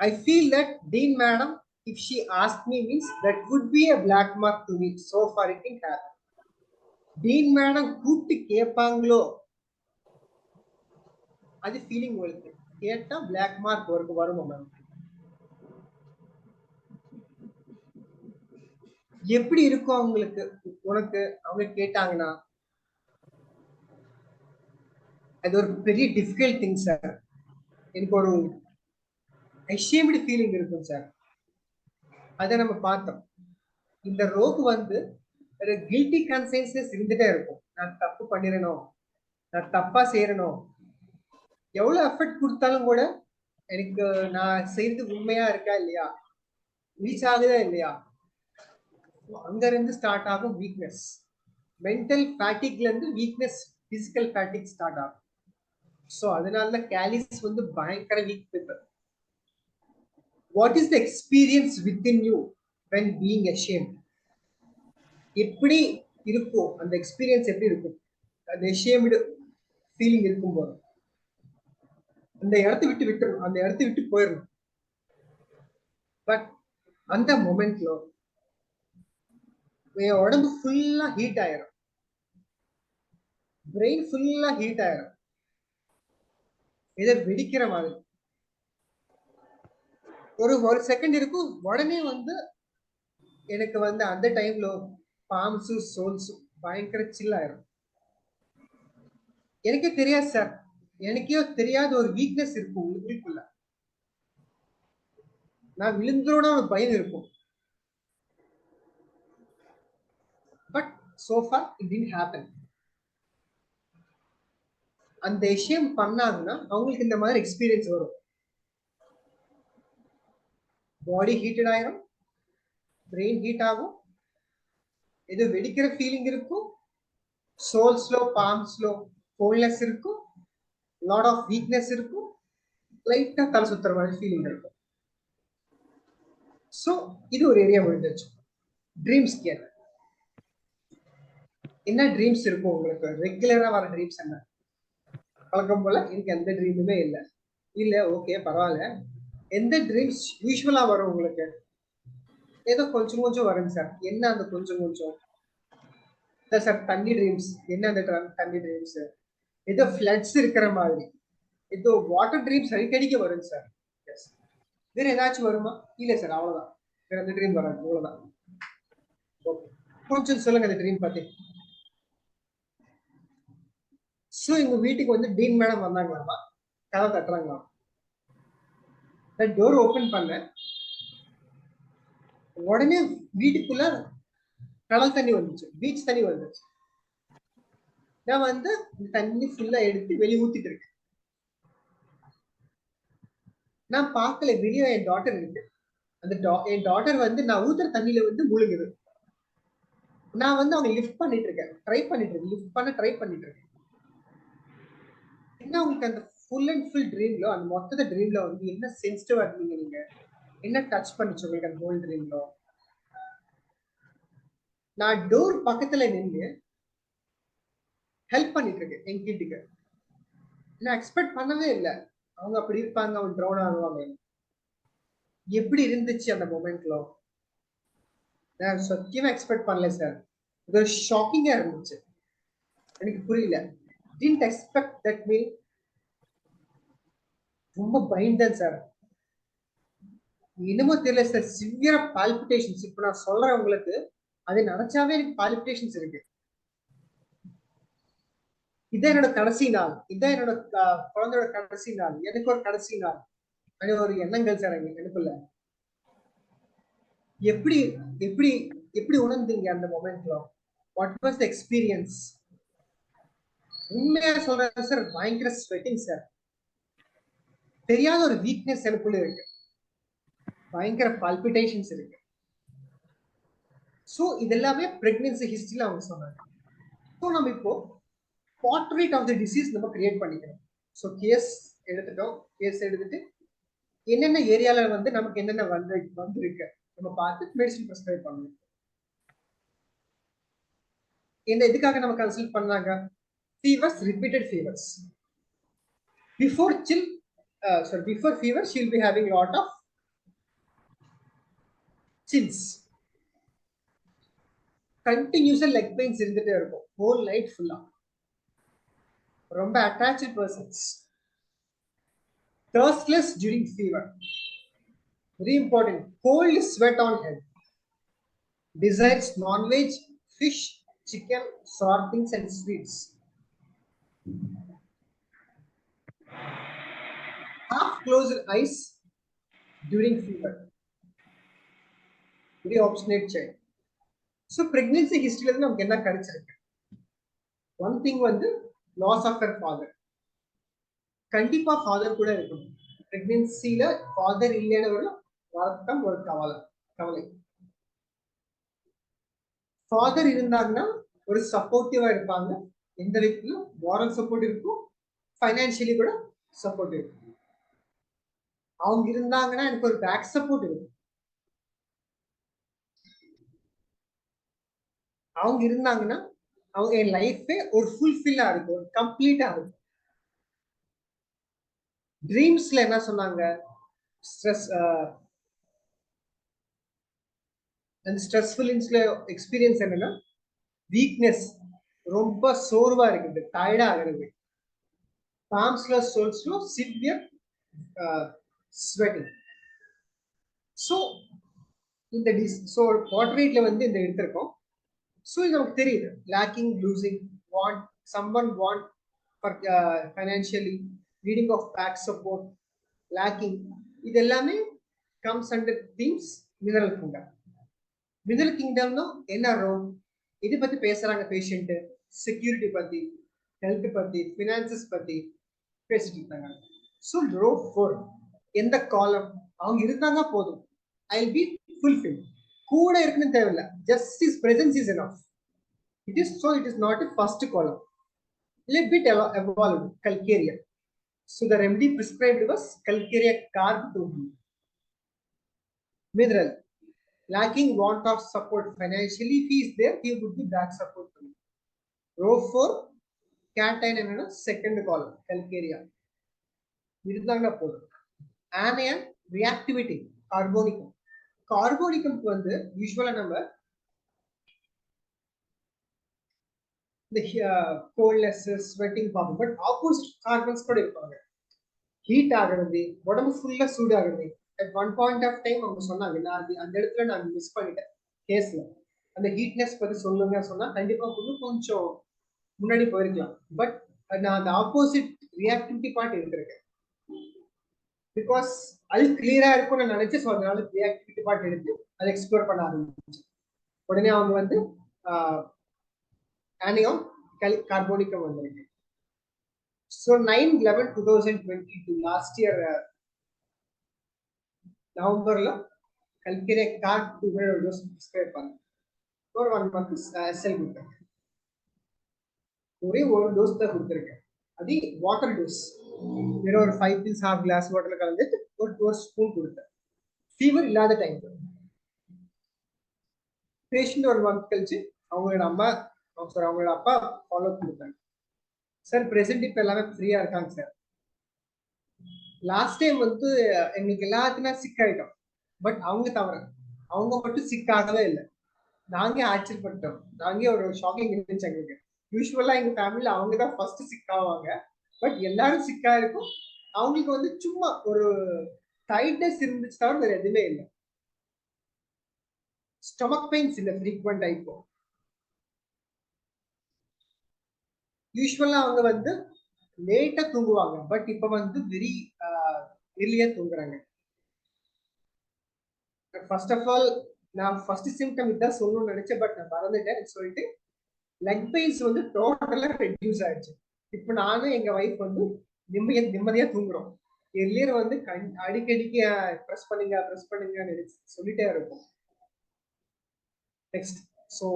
I feel that Dean Madam, if she asked me, means that would be a black mark to me. So far it didn't happen. Dean Madam கூப்பிட்டு கேட்பாங்களோ அது ஃபீலிங் வருது. கேட்டா பிளாக் மார்க் வருமா மேம்? எப்படி இருக்கும் அவங்களுக்கு? உனக்கு அவங்க கேட்டாங்கன்னா அது ஒரு பெரிய டிஃபிகல்ட் திங் சார். எனக்கு ஒரு அஷேம்டு ஃபீலிங் இருக்கும் சார். அதை நம்ம பார்த்தோம். இந்த ரோக்கு வந்து ஒரு கில்ட்டி கான்சியன்ஸ்னஸ் இருந்துட்டே இருக்கும். நான் தப்பு பண்ணிடணும், நான் தப்பா செய்யணும், எவ்வளவு எஃபர்ட் கொடுத்தாலும் கூட எனக்கு நான் செய்யறது உண்மையா இருக்கா இல்லையா, ரீச் ஆகுதா இல்லையா, அங்க இருந்து ஸ்டார்ட் ஆகும் வீக்னஸ். மென்டல் ஃபேட்டிக்ல இருந்து வீக்னஸ், பிசிக்கல் ஃபேட்டிக் ஸ்டார்ட் ஆகும். ஸோ அதனால கேலிஸ் வந்து பயங்கர week people. What is the experience within you when being ashamed? எப்படி இருக்கும் அந்த எக்ஸ்பீரியன்ஸ்? எப்படி இருக்கும் அந்த ashamed ஃபீலிங் இருக்கும்போது? அந்த இடத்தை விட்டுரும், அந்த இடத்தை விட்டு போயிடணும். பட் அந்த மொமெண்ட்ல என் உடம்பு ஃபுல்லா ஹீட் ஆயிரும், பிரெயின் ஃபுல்லா ஹீட் ஆயிரும், இதை வெடிக்கிற மாதிரி. ஒரு செகண்ட் இருக்கும், உடனே வந்து எனக்கு வந்து அந்த டைம்ல பாம்ஸும் சோல்ஸும் பயங்கர சில் ஆயிரும். எனக்கே தெரியாது சார், எனக்கே தெரியாத ஒரு வீக்னஸ் இருக்கும் உங்களுக்குள்ள. நான் விழுந்துரோட ஒரு பயம் இருக்கும். But so far it didn't happen. அந்த விஷயம் பண்ணாங்கன்னா அவங்களுக்கு இந்த மாதிரி எக்ஸ்பீரியன்ஸ் வரும். பாடி ஹீட்டட் ஆயிரும், பிரெயின் ஹீட் ஆகும், ஏதோ வெடிக்கிற ஃபீலிங் இருக்கும், சோல்ஸ்லோ பாம்ஸ்லோ கோல்ட்னஸ் இருக்கும், லாட் ஆஃப் வீக்னஸ் இருக்கும், லைட்டா தலை சுத்துற மாதிரி ஃபீலிங் இருக்கும். ஸோ இது ஒரு ஏரியா முடிஞ்சிச்சு. ட்ரீம்ஸ் கேட்க என்ன ட்ரீம்ஸ் இருக்கும் உங்களுக்கு? ரெகுலரா வர ட்ரீம்ஸ் என்ன? பழக்கம் போல எனக்கு எந்த ட்ரீமுமே இல்லை. இல்ல ஓகே பரவாயில்ல. எந்த ட்ரீம்ஸ் யூஸ்வலா வரும் உங்களுக்கு? ஏதோ கொஞ்சம் கொஞ்சம் வருங்க சார். என்ன அந்த கொஞ்சம் கொஞ்சம்? சார் தண்ணி ட்ரீம்ஸ். என்ன அந்த தண்ணி ட்ரீம்ஸ்? ஏதோ ஃபிளட்ஸ் இருக்கிற மாதிரி, ஏதோ வாட்டர் ட்ரீம்ஸ் அடிக்கடிக்க வருங்க சார். எஸ். வேற ஏதாச்சும் வருமா? இல்ல சார், அவ்வளவுதான். வேற அந்த ட்ரீம் வராது, அவ்வளவுதான். ஓகே, கொஞ்சம் சொல்லுங்க அந்த ட்ரீம் பத்தி. ஸோ எங்க வீட்டுக்கு வந்து டீன் மேடம் வந்தாங்களாமா, கதை தட்டுறாங்களாம். டோர் ஓபன் பண்ணேன், உடனே வீட்டுக்குள்ள கடல் தண்ணி வந்துச்சு, பீச் தண்ணி வந்துச்சு. நான் வந்து தண்ணி ஃபுல்லா எடுத்து வெளியே ஊத்திட்டு இருக்கேன். நான் பார்க்கல, வெளியே என் டாட்டர் இருக்கு. அந்த என் டாட்டர் வந்து நான் ஊத்துற தண்ணியில வந்து முழுகுது. நான் வந்து அவங்க லிஃப்ட் பண்ணிட்டு இருக்கேன், ட்ரை பண்ணிட்டு இருக்கேன், லிஃப்ட் பண்ண ட்ரை பண்ணிட்டு இருக்கேன். என்ன உங்களுக்கு அந்த ஃபுல் அண்ட் ஃபுல் ட்ரீம்ல, அந்த மொத்த ட்ரீம்ல வந்து என்ன சென்சிட்டிவா இருந்தீங்க நீங்க? என்ன டச் பண்ணிச்சு உங்களுக்கு அந்த ஹோல் ட்ரீம்ல? நான் டோர் பக்கத்துல நின்று ஹெல்ப் பண்ணிட்டு இருக்கேன் என் கிட்டுக்கு. நான் எக்ஸ்பெக்ட் பண்ணவே இல்லை அவங்க அப்படி இருப்பாங்க, அவங்க ட்ரௌன் ஆகுவாங்க. எப்படி இருந்துச்சு அந்த மொமெண்ட்ல? நான் சத்தியமா எக்ஸ்பெக்ட் பண்ணல சார். இது ஒரு ஷாக்கிங்கா இருந்துச்சு, எனக்கு புரியல. Didn't expect that me. ரொம்ப பயந்தேன் சார். என்னமோ தெரியல சார், சிவியரா பால்பிட்டேஷன்ஸ். இப்ப நான் சொல்றேன் உங்களுக்கு, அதை நினைச்சாவே எனக்கு பால்பிட்டேஷன்ஸ் இருக்கு. இதான் என்னோட கடைசி நாள், இதான் என்னோட குழந்தையோட கடைசி நாள், எனக்கு ஒரு கடைசி நாள், அது ஒரு எண்ணங்கள் சார் எனக்குள்ள. எப்படி எப்படி எப்படி உணர்ந்தீங்க அந்த மொமெண்ட்ல? What was the experience? உண்மையா சொல்றேன் சார், பயங்கர ஸ்வெட்டிங் சார். தெரியாத ஒரு வீக்னஸ் எனக்குள்ள இருக்கு, பயங்கர பால்பிட்டேஷன்ஸ் இருக்கு. ஸோ இதெல்லாமே பிரெக்னன்சி ஹிஸ்டரியில அவங்க சொன்னாங்க. ஸோ நம்ம இப்போ போர்ட்ரேட் ஆஃப் தி டிசீஸ் நம்ம கிரியேட் பண்ணிக்கணும். ஸோ கேஸ் எடுத்துட்டோம், கேஸ் எடுத்துட்டு என்னென்ன ஏரியால வந்து நமக்கு என்னென்ன வந்திருக்கு நம்ம பார்த்து மெடிசன் ப்ரிஸ்கிரைப் பண்ணணும். என்ன எதுக்காக நம்ம கன்சல்ட் பண்ணாங்க? Fevers, repeated fevers. Before fever she will be having lot of chills, continuous leg pains இருந்துட்டே இருக்கும் whole night full. ரொம்ப attached persons, thirstless during fever, very important, cold sweat on head, desires non-veg, fish, chicken, sour things and sweets, half closed eyes during fever, very obstinate child. So pregnancy history la நமக்கு என்ன கிடைச்சிருக்கு? One thing வந்து loss of her father. கண்டிப்பா father கூட இருக்கணும். பிரெக்னன்சில father இல்லைன்னு ஒரு வருத்தம், ஒரு கவலை. ஃபாதர் இருந்தாங்கன்னா ஒரு சப்போர்ட்டிவா இருப்பாங்க. எந்த விதத்திலும் மாரல் சப்போர்ட் இருக்கும், ஃபைனான்சியலி கூட சப்போர்ட் இருக்கும். அவங்க இருந்தாங்கன்னா எனக்கு ஒரு பேக் சப்போர்ட் இருக்கும். அவங்க இருந்தாங்கன்னா அவங்க என் லைஃபே ஒரு ஃபுல்ஃபில்லா இருக்கும், ஒரு கம்ப்ளீட்டா இருக்கும். ட்ரீம்ஸ்ல என்ன சொன்னாங்க? ஸ்ட்ரெஸ் அந்த ஸ்ட்ரெஸ்ஃபுல் எக்ஸ்பீரியன்ஸ் என்னன்னா வீக்னஸ், ரொம்ப சோர்வா இருக்குது, டயர்டா ஆகிறது. பாம்ஸ்ல சோல்ஸ்ல சிவியர் ஸ்வெட்டிங். ஸோ இந்த போர்ட்ரேட்ல வந்து இந்த எடுத்திருக்கோம். ஸோ இது நமக்கு தெரியுது, lacking, losing, want, someone want for financially, needing of back support, lacking, இது எல்லாமே comes under themes mineral kingdom. Mineral கிங்டம்னா என்ன ரோல்? இது பத்தி பேசுறாங்க பேஷண்ட், செக்யூரிட்டி பத்தி, ஹெல்த் பத்தி, பினான்சஸ் பத்தி பேசிட்டு இருக்காங்க. ஸோ ரோ 4 எந்த காலம் அவங்க இருந்தாங்க போதும், ஐ வில் பி ஃபுல்ஃபில். கூட இருக்குன்னு தேவையில்லை, just is presence is enough. It is so it is not a first காலம். Little bit evolved, calcarea. So the remedy prescribed was calcarea carb to him. Mineral, lacking want of support financially, if he is there, he would be back support to him. Row 4, cation and second column, calcarea. இருந்தாங்க போதும். Anion, reactivity, carbonicum. Carbonicum வந்து யூசுவலா நம்ம இந்த coldness, sweating பார்ப்போம். But opposite carbons கூட இருப்பாங்க. Heat ஆகிறது, உடம்பு ஃபுல்லா சூடாகிறது. At one point of time அவங்க சொன்னாங்க, நான் அந்த இடத்துல நான் மிஸ் பண்ணிட்டேன் கேஸ்ல. அந்த ஹீட்னஸ் பத்தி சொல்லுங்க சொன்னா கண்டிப்பா கொஞ்சம் முன்னாடி போயிருக்கலாம். பட் நான் அந்த ஆப்போசிட் ரியாக்டிவிட்டி பார்ட் எடுத்திருக்கேன். பிகாஸ் அது கிளியரா இருக்கும்னு நான் நினைச்சேன். ஸோ அதனால ரியாக்டிவிட்டி பார்ட் எடுத்து அதை எக்ஸ்ப்ளோர் பண்ண ஆரம்பிச்சேன். உடனே அவங்க வந்து ஆனியம் கார்போனிக்கம் வந்திருக்கு. So 9/11/2022 last year November la calcarea card 200 dose prescribe பண்ணேன். for 1 month SL கொடுத்தேன். ஒரே ஒரு டோஸ் தான் கொடுத்திருக்கேன். அது வாட்டர் டோஸ். வேற ஒரு 5 pills half glass வாட்டர்ல கலந்து ஒரு ஸ்பூன் கொடுத்தேன். ஃபீவர் இல்லாத டைம். பேஷண்ட் ஒரு மந்த் கழிச்சு அவங்களோட அப்பா ஃபாலோ கொடுத்தாங்க. சார் பிரசன்ட் இப்ப எல்லாமே ஃப்ரீயா இருக்காங்க சார். லாஸ்ட் டைம் வந்து எங்களுக்கு எல்லாத்துக்குமே சிக் ஆயிட்டோம். பட் அவங்க தவிர அவங்க மட்டும் சிக் ஆகவே இல்லை. நாங்க ஆச்சரியப்பட்டோம். நாங்க ஒரு ஷாக்கிங் இருந்துச்சு எங்களுக்கு. யூஸ்வலா எங்க ஃபேமிலியில அவங்க தான் ஃபர்ஸ்ட் சிக் ஆவாங்க. பட் எல்லாரும் சிக்கா இருக்கும். அவங்களுக்கு வந்து சும்மா ஒரு டைட்னஸ் இருந்துச்சு தவிர வேற எதுவுமே இல்லை. ஸ்டொமக் பெயின்ஸ் இல்லை ஃப்ரீக்வெண்டா. இப்போ யூஸ்வலா அவங்க வந்து லேட்டா தூங்குவாங்க. பட் இப்ப வந்து வெரி எர்லியா தூங்குறாங்க. ஃபர்ஸ்ட் ஆஃப் ஆல் நான் ஃபர்ஸ்ட் சிம்டம் இதான் சொல்லணும்னு நினைச்சேன். பட் நான் மறந்துட்டேன் சொல்லிட்டு லெக் பெயின்ஸ் வந்து டோட்டலா ரெடியூஸ் ஆயிடுச்சு. இப்போ நானும் எங்க வைஃப் வந்து நிம்மதியா தூங்குறோம். எர்லியர் வந்து அடிக்கடிக்கு ப்ரெஸ் பண்ணுங்க சொல்லிட்டே இருக்கும். நெக்ஸ்ட் ஸோ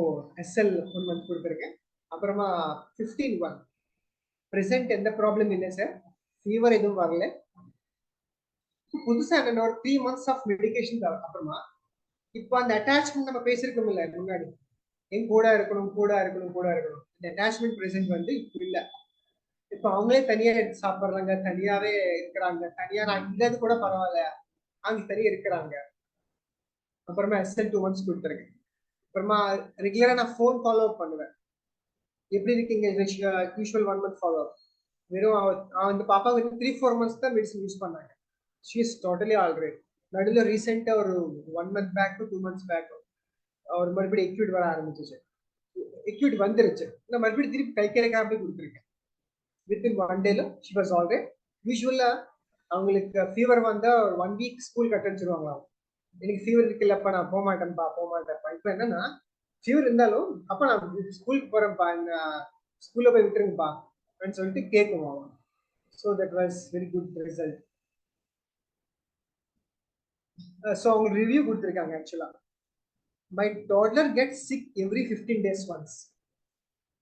SL 1 month கொடுத்துருக்கேன். அப்புறமா 15/1 பிரசன்ட் எந்த ப்ராப்ளம் இல்லை சார். ஃபீவர் எதுவும் வரல. புதுசா என்ன ஒரு 3 months ஆஃப் மெடிகேஷன் அப்புறமா இப்போ அந்த அட்டாச்மெண்ட் நம்ம பேசிருக்கோம் இல்ல முன்னாடி, என் கூட இருக்கணும். இந்த அட்டாச்மெண்ட் பிரசன்ட் வந்து இப்போ இல்லை. இப்போ அவங்களே தனியா எடுத்து சாப்பிட்றாங்க, தனியாவே இருக்கிறாங்க. தனியா நான் இல்லது கூட பரவாயில்ல, அவங்க தனியா இருக்கிறாங்க. அப்புறமா SL 2 months கொடுத்துருக்கேன். அப்புறமா ரெகுலரா நான் ஃபோன் ஃபாலோ அப் பண்ணுவேன். எப்படி இருக்கீங்க? Usual 1 month follow up. வெறும் அந்த பாப்பா வந்து 3-4 months தான் மெடிசன் யூஸ் பண்ணாங்க. She is totally alright. நடுவில் ரீசெண்டா ஒரு 1 month பேக் 2 months பேக் ஒரு மறுபடியும் எக்யூட் வர ஆரம்பிச்சிச்சு. எக்யூட் வந்துருச்சு. நான் மறுபடியும் திருப்பி கைக்கிறக்காக போய் கொடுத்துருக்கேன். வித்தின் 1 டேல ஷி வாஸ் ஆல்ரைட். யூஸ்வலா அவங்களுக்கு ஃபீவர் வந்தா ஒரு 1 week ஸ்கூல் கட் அடிச்சிருவாங்களாம். எனக்கு ஃபீவர் இருக்குல்லப்பா நான் போக மாட்டேன்ப்பா. இப்போ என்னன்னா ஃபீவர் இருந்தாலும் அப்ப நான் ஸ்கூலுக்கு போறேன்ப்பா, ஸ்கூல்ல போய் விட்டுருங்கப்பா அப்படின்னு சொல்லிட்டு கேட்குவோம். So that was very good result. So அவங்க ரிவ்யூ கொடுத்துருக்காங்க. ஆக்சுவலா my toddler get sick every 15 days once.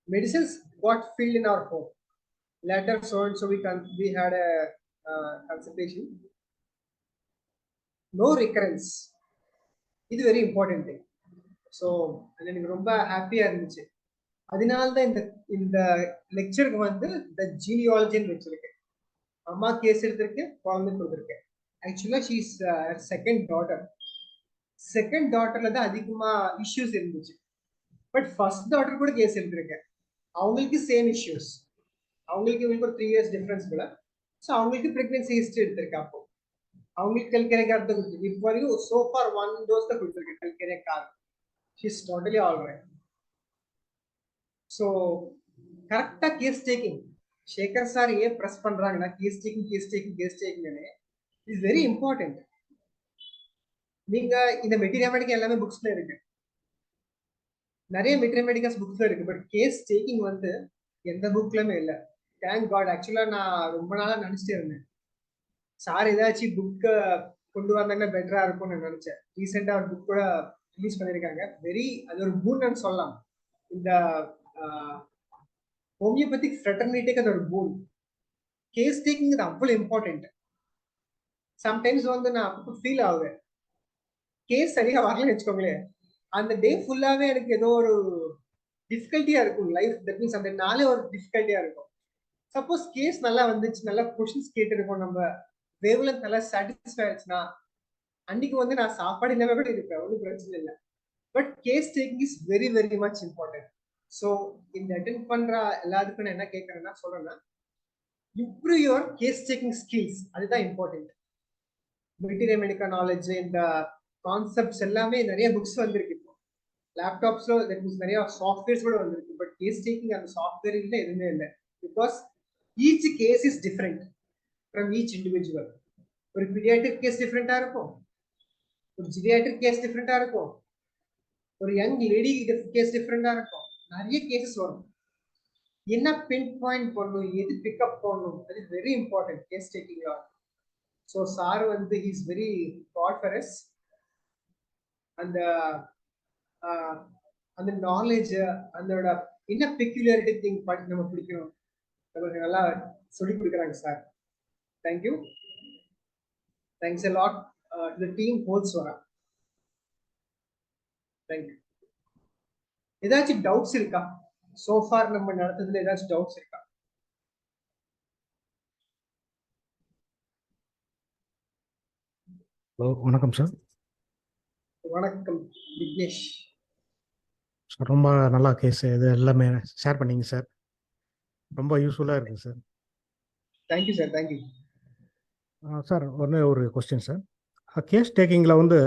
Medicines got filled in our home. Later so we had a consultation. No recurrence. இது வெரி இம்பார்ட்டன்ட் திங். ஸோ அது எனக்கு ரொம்ப ஹாப்பியா இருந்துச்சு. அதனால தான் இந்த லெக்சருக்கு வந்து த ஜீனியாலஜின்னு வச்சிருக்கேன். அம்மா கேஸ் எடுத்திருக்கேன், குழந்தை கொடுத்துருக்கேன். ஆக்சுவலா ஷீ இஸ் செகண்ட் டாட்டர்ல தான் அதிகமா இஷ்யூஸ் இருந்துச்சு. பட் ஃபர்ஸ்ட் டாட்டர் கூட கேஸ் எடுத்திருக்கேன். அவங்களுக்கு சேம் இஷ்யூஸ். அவங்களுக்கு இவங்களுக்கு ஒரு 3 years டிஃபரன்ஸ் கூட. ஸோ அவங்களுக்கு பிரெக்னன்சி ஹிஸ்டரி எடுத்திருக்கேன். அப்போ அவங்களுக்கு கல்கரைக்கார் தான் கொடுத்துருக்கு. இப்போ வரைக்கும் சோ ஃபார் 1 dose தான் கொடுத்துருக்கேன் கல்கரைக்கார். She is totally alright. So கரெக்டா கேஸ் டேக்கிங் சேகர் சார் ஏன் ப்ரெஸ் பண்றாங்கன்னா case taking is very important. நீங்க இந்த மெட்டீரியல் எல்லாமே புக்ஸ்ல இருக்கு, நிறைய மெட்டீரியல் புக்ஸ்ல இருக்கு. பட் கேஸ் டேக்கிங் வந்து எந்த புக்லயுமே இல்லை. Thank God. ஆக்சுவலா நான் ரொம்ப நாளா நினைச்சிட்டே இருந்தேன் சார் ஏதாச்சும் புக்க கொண்டு வந்தாங்கன்னா பெட்டரா இருக்கும்னு நினைச்சேன். ரீசெண்டா ஒரு புக் கூட ரிலீஸ் பண்ணிருக்காங்க. அது ஒரு பூன்னு சொல்லலாம். இந்த ஹோமியோபதிக் ஃப்ரெட்டர்னிட்டிக்கு அது ஒரு பூன். கேஸ் டேக்கிங் இது அவ்வளவு இம்பார்ட்டன்ட். சம்டைம்ஸ் வந்து நான் அப்போ ஃபீல் ஆகுவேன், கேஸ் சரியா வரலன்னு வச்சுக்கோங்களேன், அந்த டே ஃபுல்லாவே எனக்கு ஏதோ ஒரு டிஃபிகல்ட்டியா இருக்கும் லைஃப். தட் மீன்ஸ் அந்த நாளே ஒரு டிஃபிகல்ட்டியா இருக்கும். சப்போஸ் கேஸ் நல்லா வந்துச்சு, நல்லா கொஸ்டின்ஸ் கேட்டிருக்கோம், நம்ம வேவ்லென்த் நல்லா சாட்டிஸ்ஃபை ஆச்சுன்னா அன்னைக்கு வந்து நான் சாப்பாடு இல்லாம கூட இருப்பேன், ஒன்றும் பிரச்சனை இல்லை. But case taking is very very much important. So இந்த அட்டென்ட் பண்ற எல்லாத்துக்கும் நான் என்ன கேட்கறேன்னா சொல்றேன்னா, improve your case taking skills. அதுதான் இம்பார்ட்டன்ட். மெட்டீரியல் மெடிக்கல் நாலேஜ், இந்த கான்செப்ட்ஸ் எல்லாமே நிறைய புக்ஸ் வந்திருக்கு. இப்போ லேப்டாப்ஸ்ல நிறைய சாஃப்ட்வேர்ஸ் கூட வந்திருக்கு. பட் கேஸ் டேக்கிங் அந்த சாஃப்ட்வேர் இல்லை, எதுவுமே இல்லை. Because each case is different from each individual. ஒரு பீடியாட்ரிக் கேஸ் டிஃப்ரெண்டா இருக்கும், ஒரு ஜீரியாட்ரிக் கேஸ் டிஃப்ரெண்டா இருக்கும், ஒரு யங் லேடி கேஸ் டிஃப்ரெண்டா இருக்கும். நிறைய கேசஸ் வரும். என்ன பின் பாயிண்ட் பண்ணணும், எது பிக்கப் பண்ணணும், அது very important case taking. So sir வந்து he is very god for us. அந்த அந்த நாலேஜ், அதோட என்ன பெக்யூலாரிட்டி திங் பார்த்து நம்ம பிடிக்கணும், நமக்கு நல்லா சொல்லி கொடுக்குறாங்க sir. Thank you. Thanks a lot to the team whole SWARA. Thank you. ஏதாச்சும் டவுட்ஸ் இருக்கா? சோஃபார் நம்ம நடத்ததுல ஏதாச்சும் டவுட்ஸ் இருக்கா? ஹலோ, வணக்கம் சார். வணக்கம் விக்னேஷ். சார் ரொம்ப நல்லா கேஸ் இது எல்லாமே ஷேர் பண்ணீங்க சார். ரொம்ப யூஸ்ஃபுல்லாக இருக்குது sir. Thank you sir. Thank you sir. ஒரு கொஸ்டின் சார். கேஸ் டேக்கிங்கில் வந்து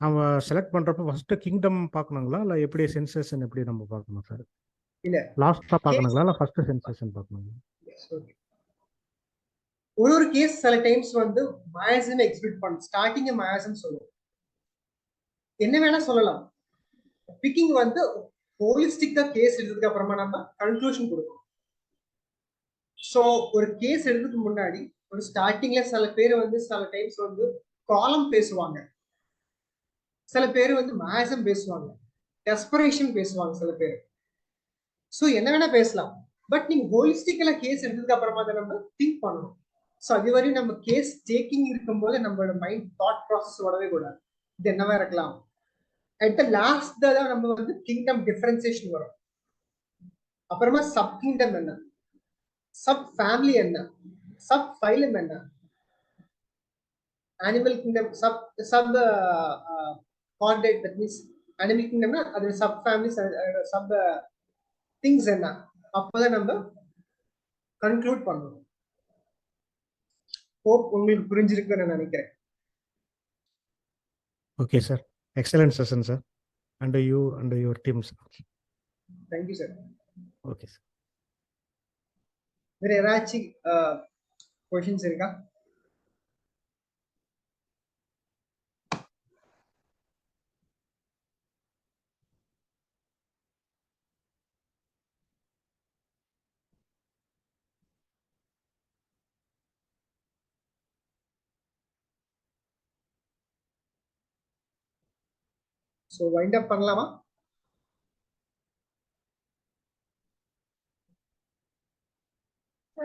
நம்ம செலக்ட் பண்ணுறப்ப ஃபஸ்ட்டு கிங்டம் பார்க்கணுங்களா, இல்லை எப்படி சென்சேஷன் எப்படி நம்ம பார்க்கணும் சார்? இல்ல லாஸ்ட்டாக பார்க்கணுங்களா, இல்லை ஃபஸ்ட்டு சென்சேஷன் பார்க்கணுங்களா? ஒரு கேஸ் சில டைம்ஸ் வந்து மயாசம் எக்ஸ்பெக்ட் பண்ணும். ஸ்டார்டிங் மயாசம் சொல்லுவோம், என்ன வேணா சொல்லலாம். பிக்கிங் வந்து ஹோலிஸ்டிக்கா கேஸ் எடுத்ததுக்கு அப்புறமா நம்ம கன்க்ளூஷன் கொடுக்கணும். ஸோ ஒரு கேஸ் எடுக்கிறதுக்கு முன்னாடி ஒரு ஸ்டார்டிங்ல சில பேர் வந்து சில டைம்ஸ் வந்து காலம் பேசுவாங்க, சில பேர் வந்து மயாசம் பேசுவாங்க, டெஸ்பரேஷன் பேசுவாங்க சில பேர். ஸோ என்ன வேணா பேசலாம். பட் நீங்க ஹோலிஸ்டிக்கலா கேஸ் எடுத்ததுக்கு அப்புறமா தான் நம்ம திங்க் பண்ணணும். ஸோ அது வரையும் நம்ம கேஸ் டேக்கிங் இருக்கும்போது நம்மளோட மைண்ட் தாட் ப்ராசஸ் ஓடவே கூடாது. இது என்னவா இருக்கலாம். அட் த லாஸ்ட் தான் நம்ம வந்து கிங்டம் டிஃபரன்சியேஷன் வரும். அப்புறமா சப் கிங்டம் என்ன, சப் ஃபேமிலி என்ன, சப் ஃபைலம் என்ன, animal kingdom, sub chordate, that means anemic kingdom na adha sub families sub things enna appoda நம்ம conclude பண்ணனும். hope உங்களுக்கு புரிஞ்சிருக்குன்னு நினைக்கிறேன். Okay, sir. Excellent session, sir. Under you, under your team, sir. Thank you, sir. Okay, sir. வேற ஏதாச்சும் questions இருக்கா? So wind up பண்ணலாமா?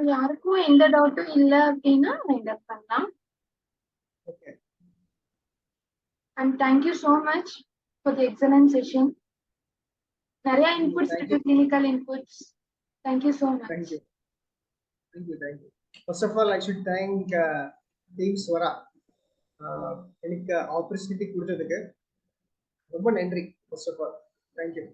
யாருக்கும் எந்த டவுட்டும் இல்ல அப்படின்னா wind up பண்ணலாம். Okay. And thank you so much for the excellent session. நிறைய inputs Thank இருக்கு, you. clinical inputs. Thank you so much. Thank you. Thank you. Thank you. First of all, I should thank team SWARA. எனக்கு opportunity கொடுத்ததுக்கு ரொம்ப நன்றி. First of all, thank you.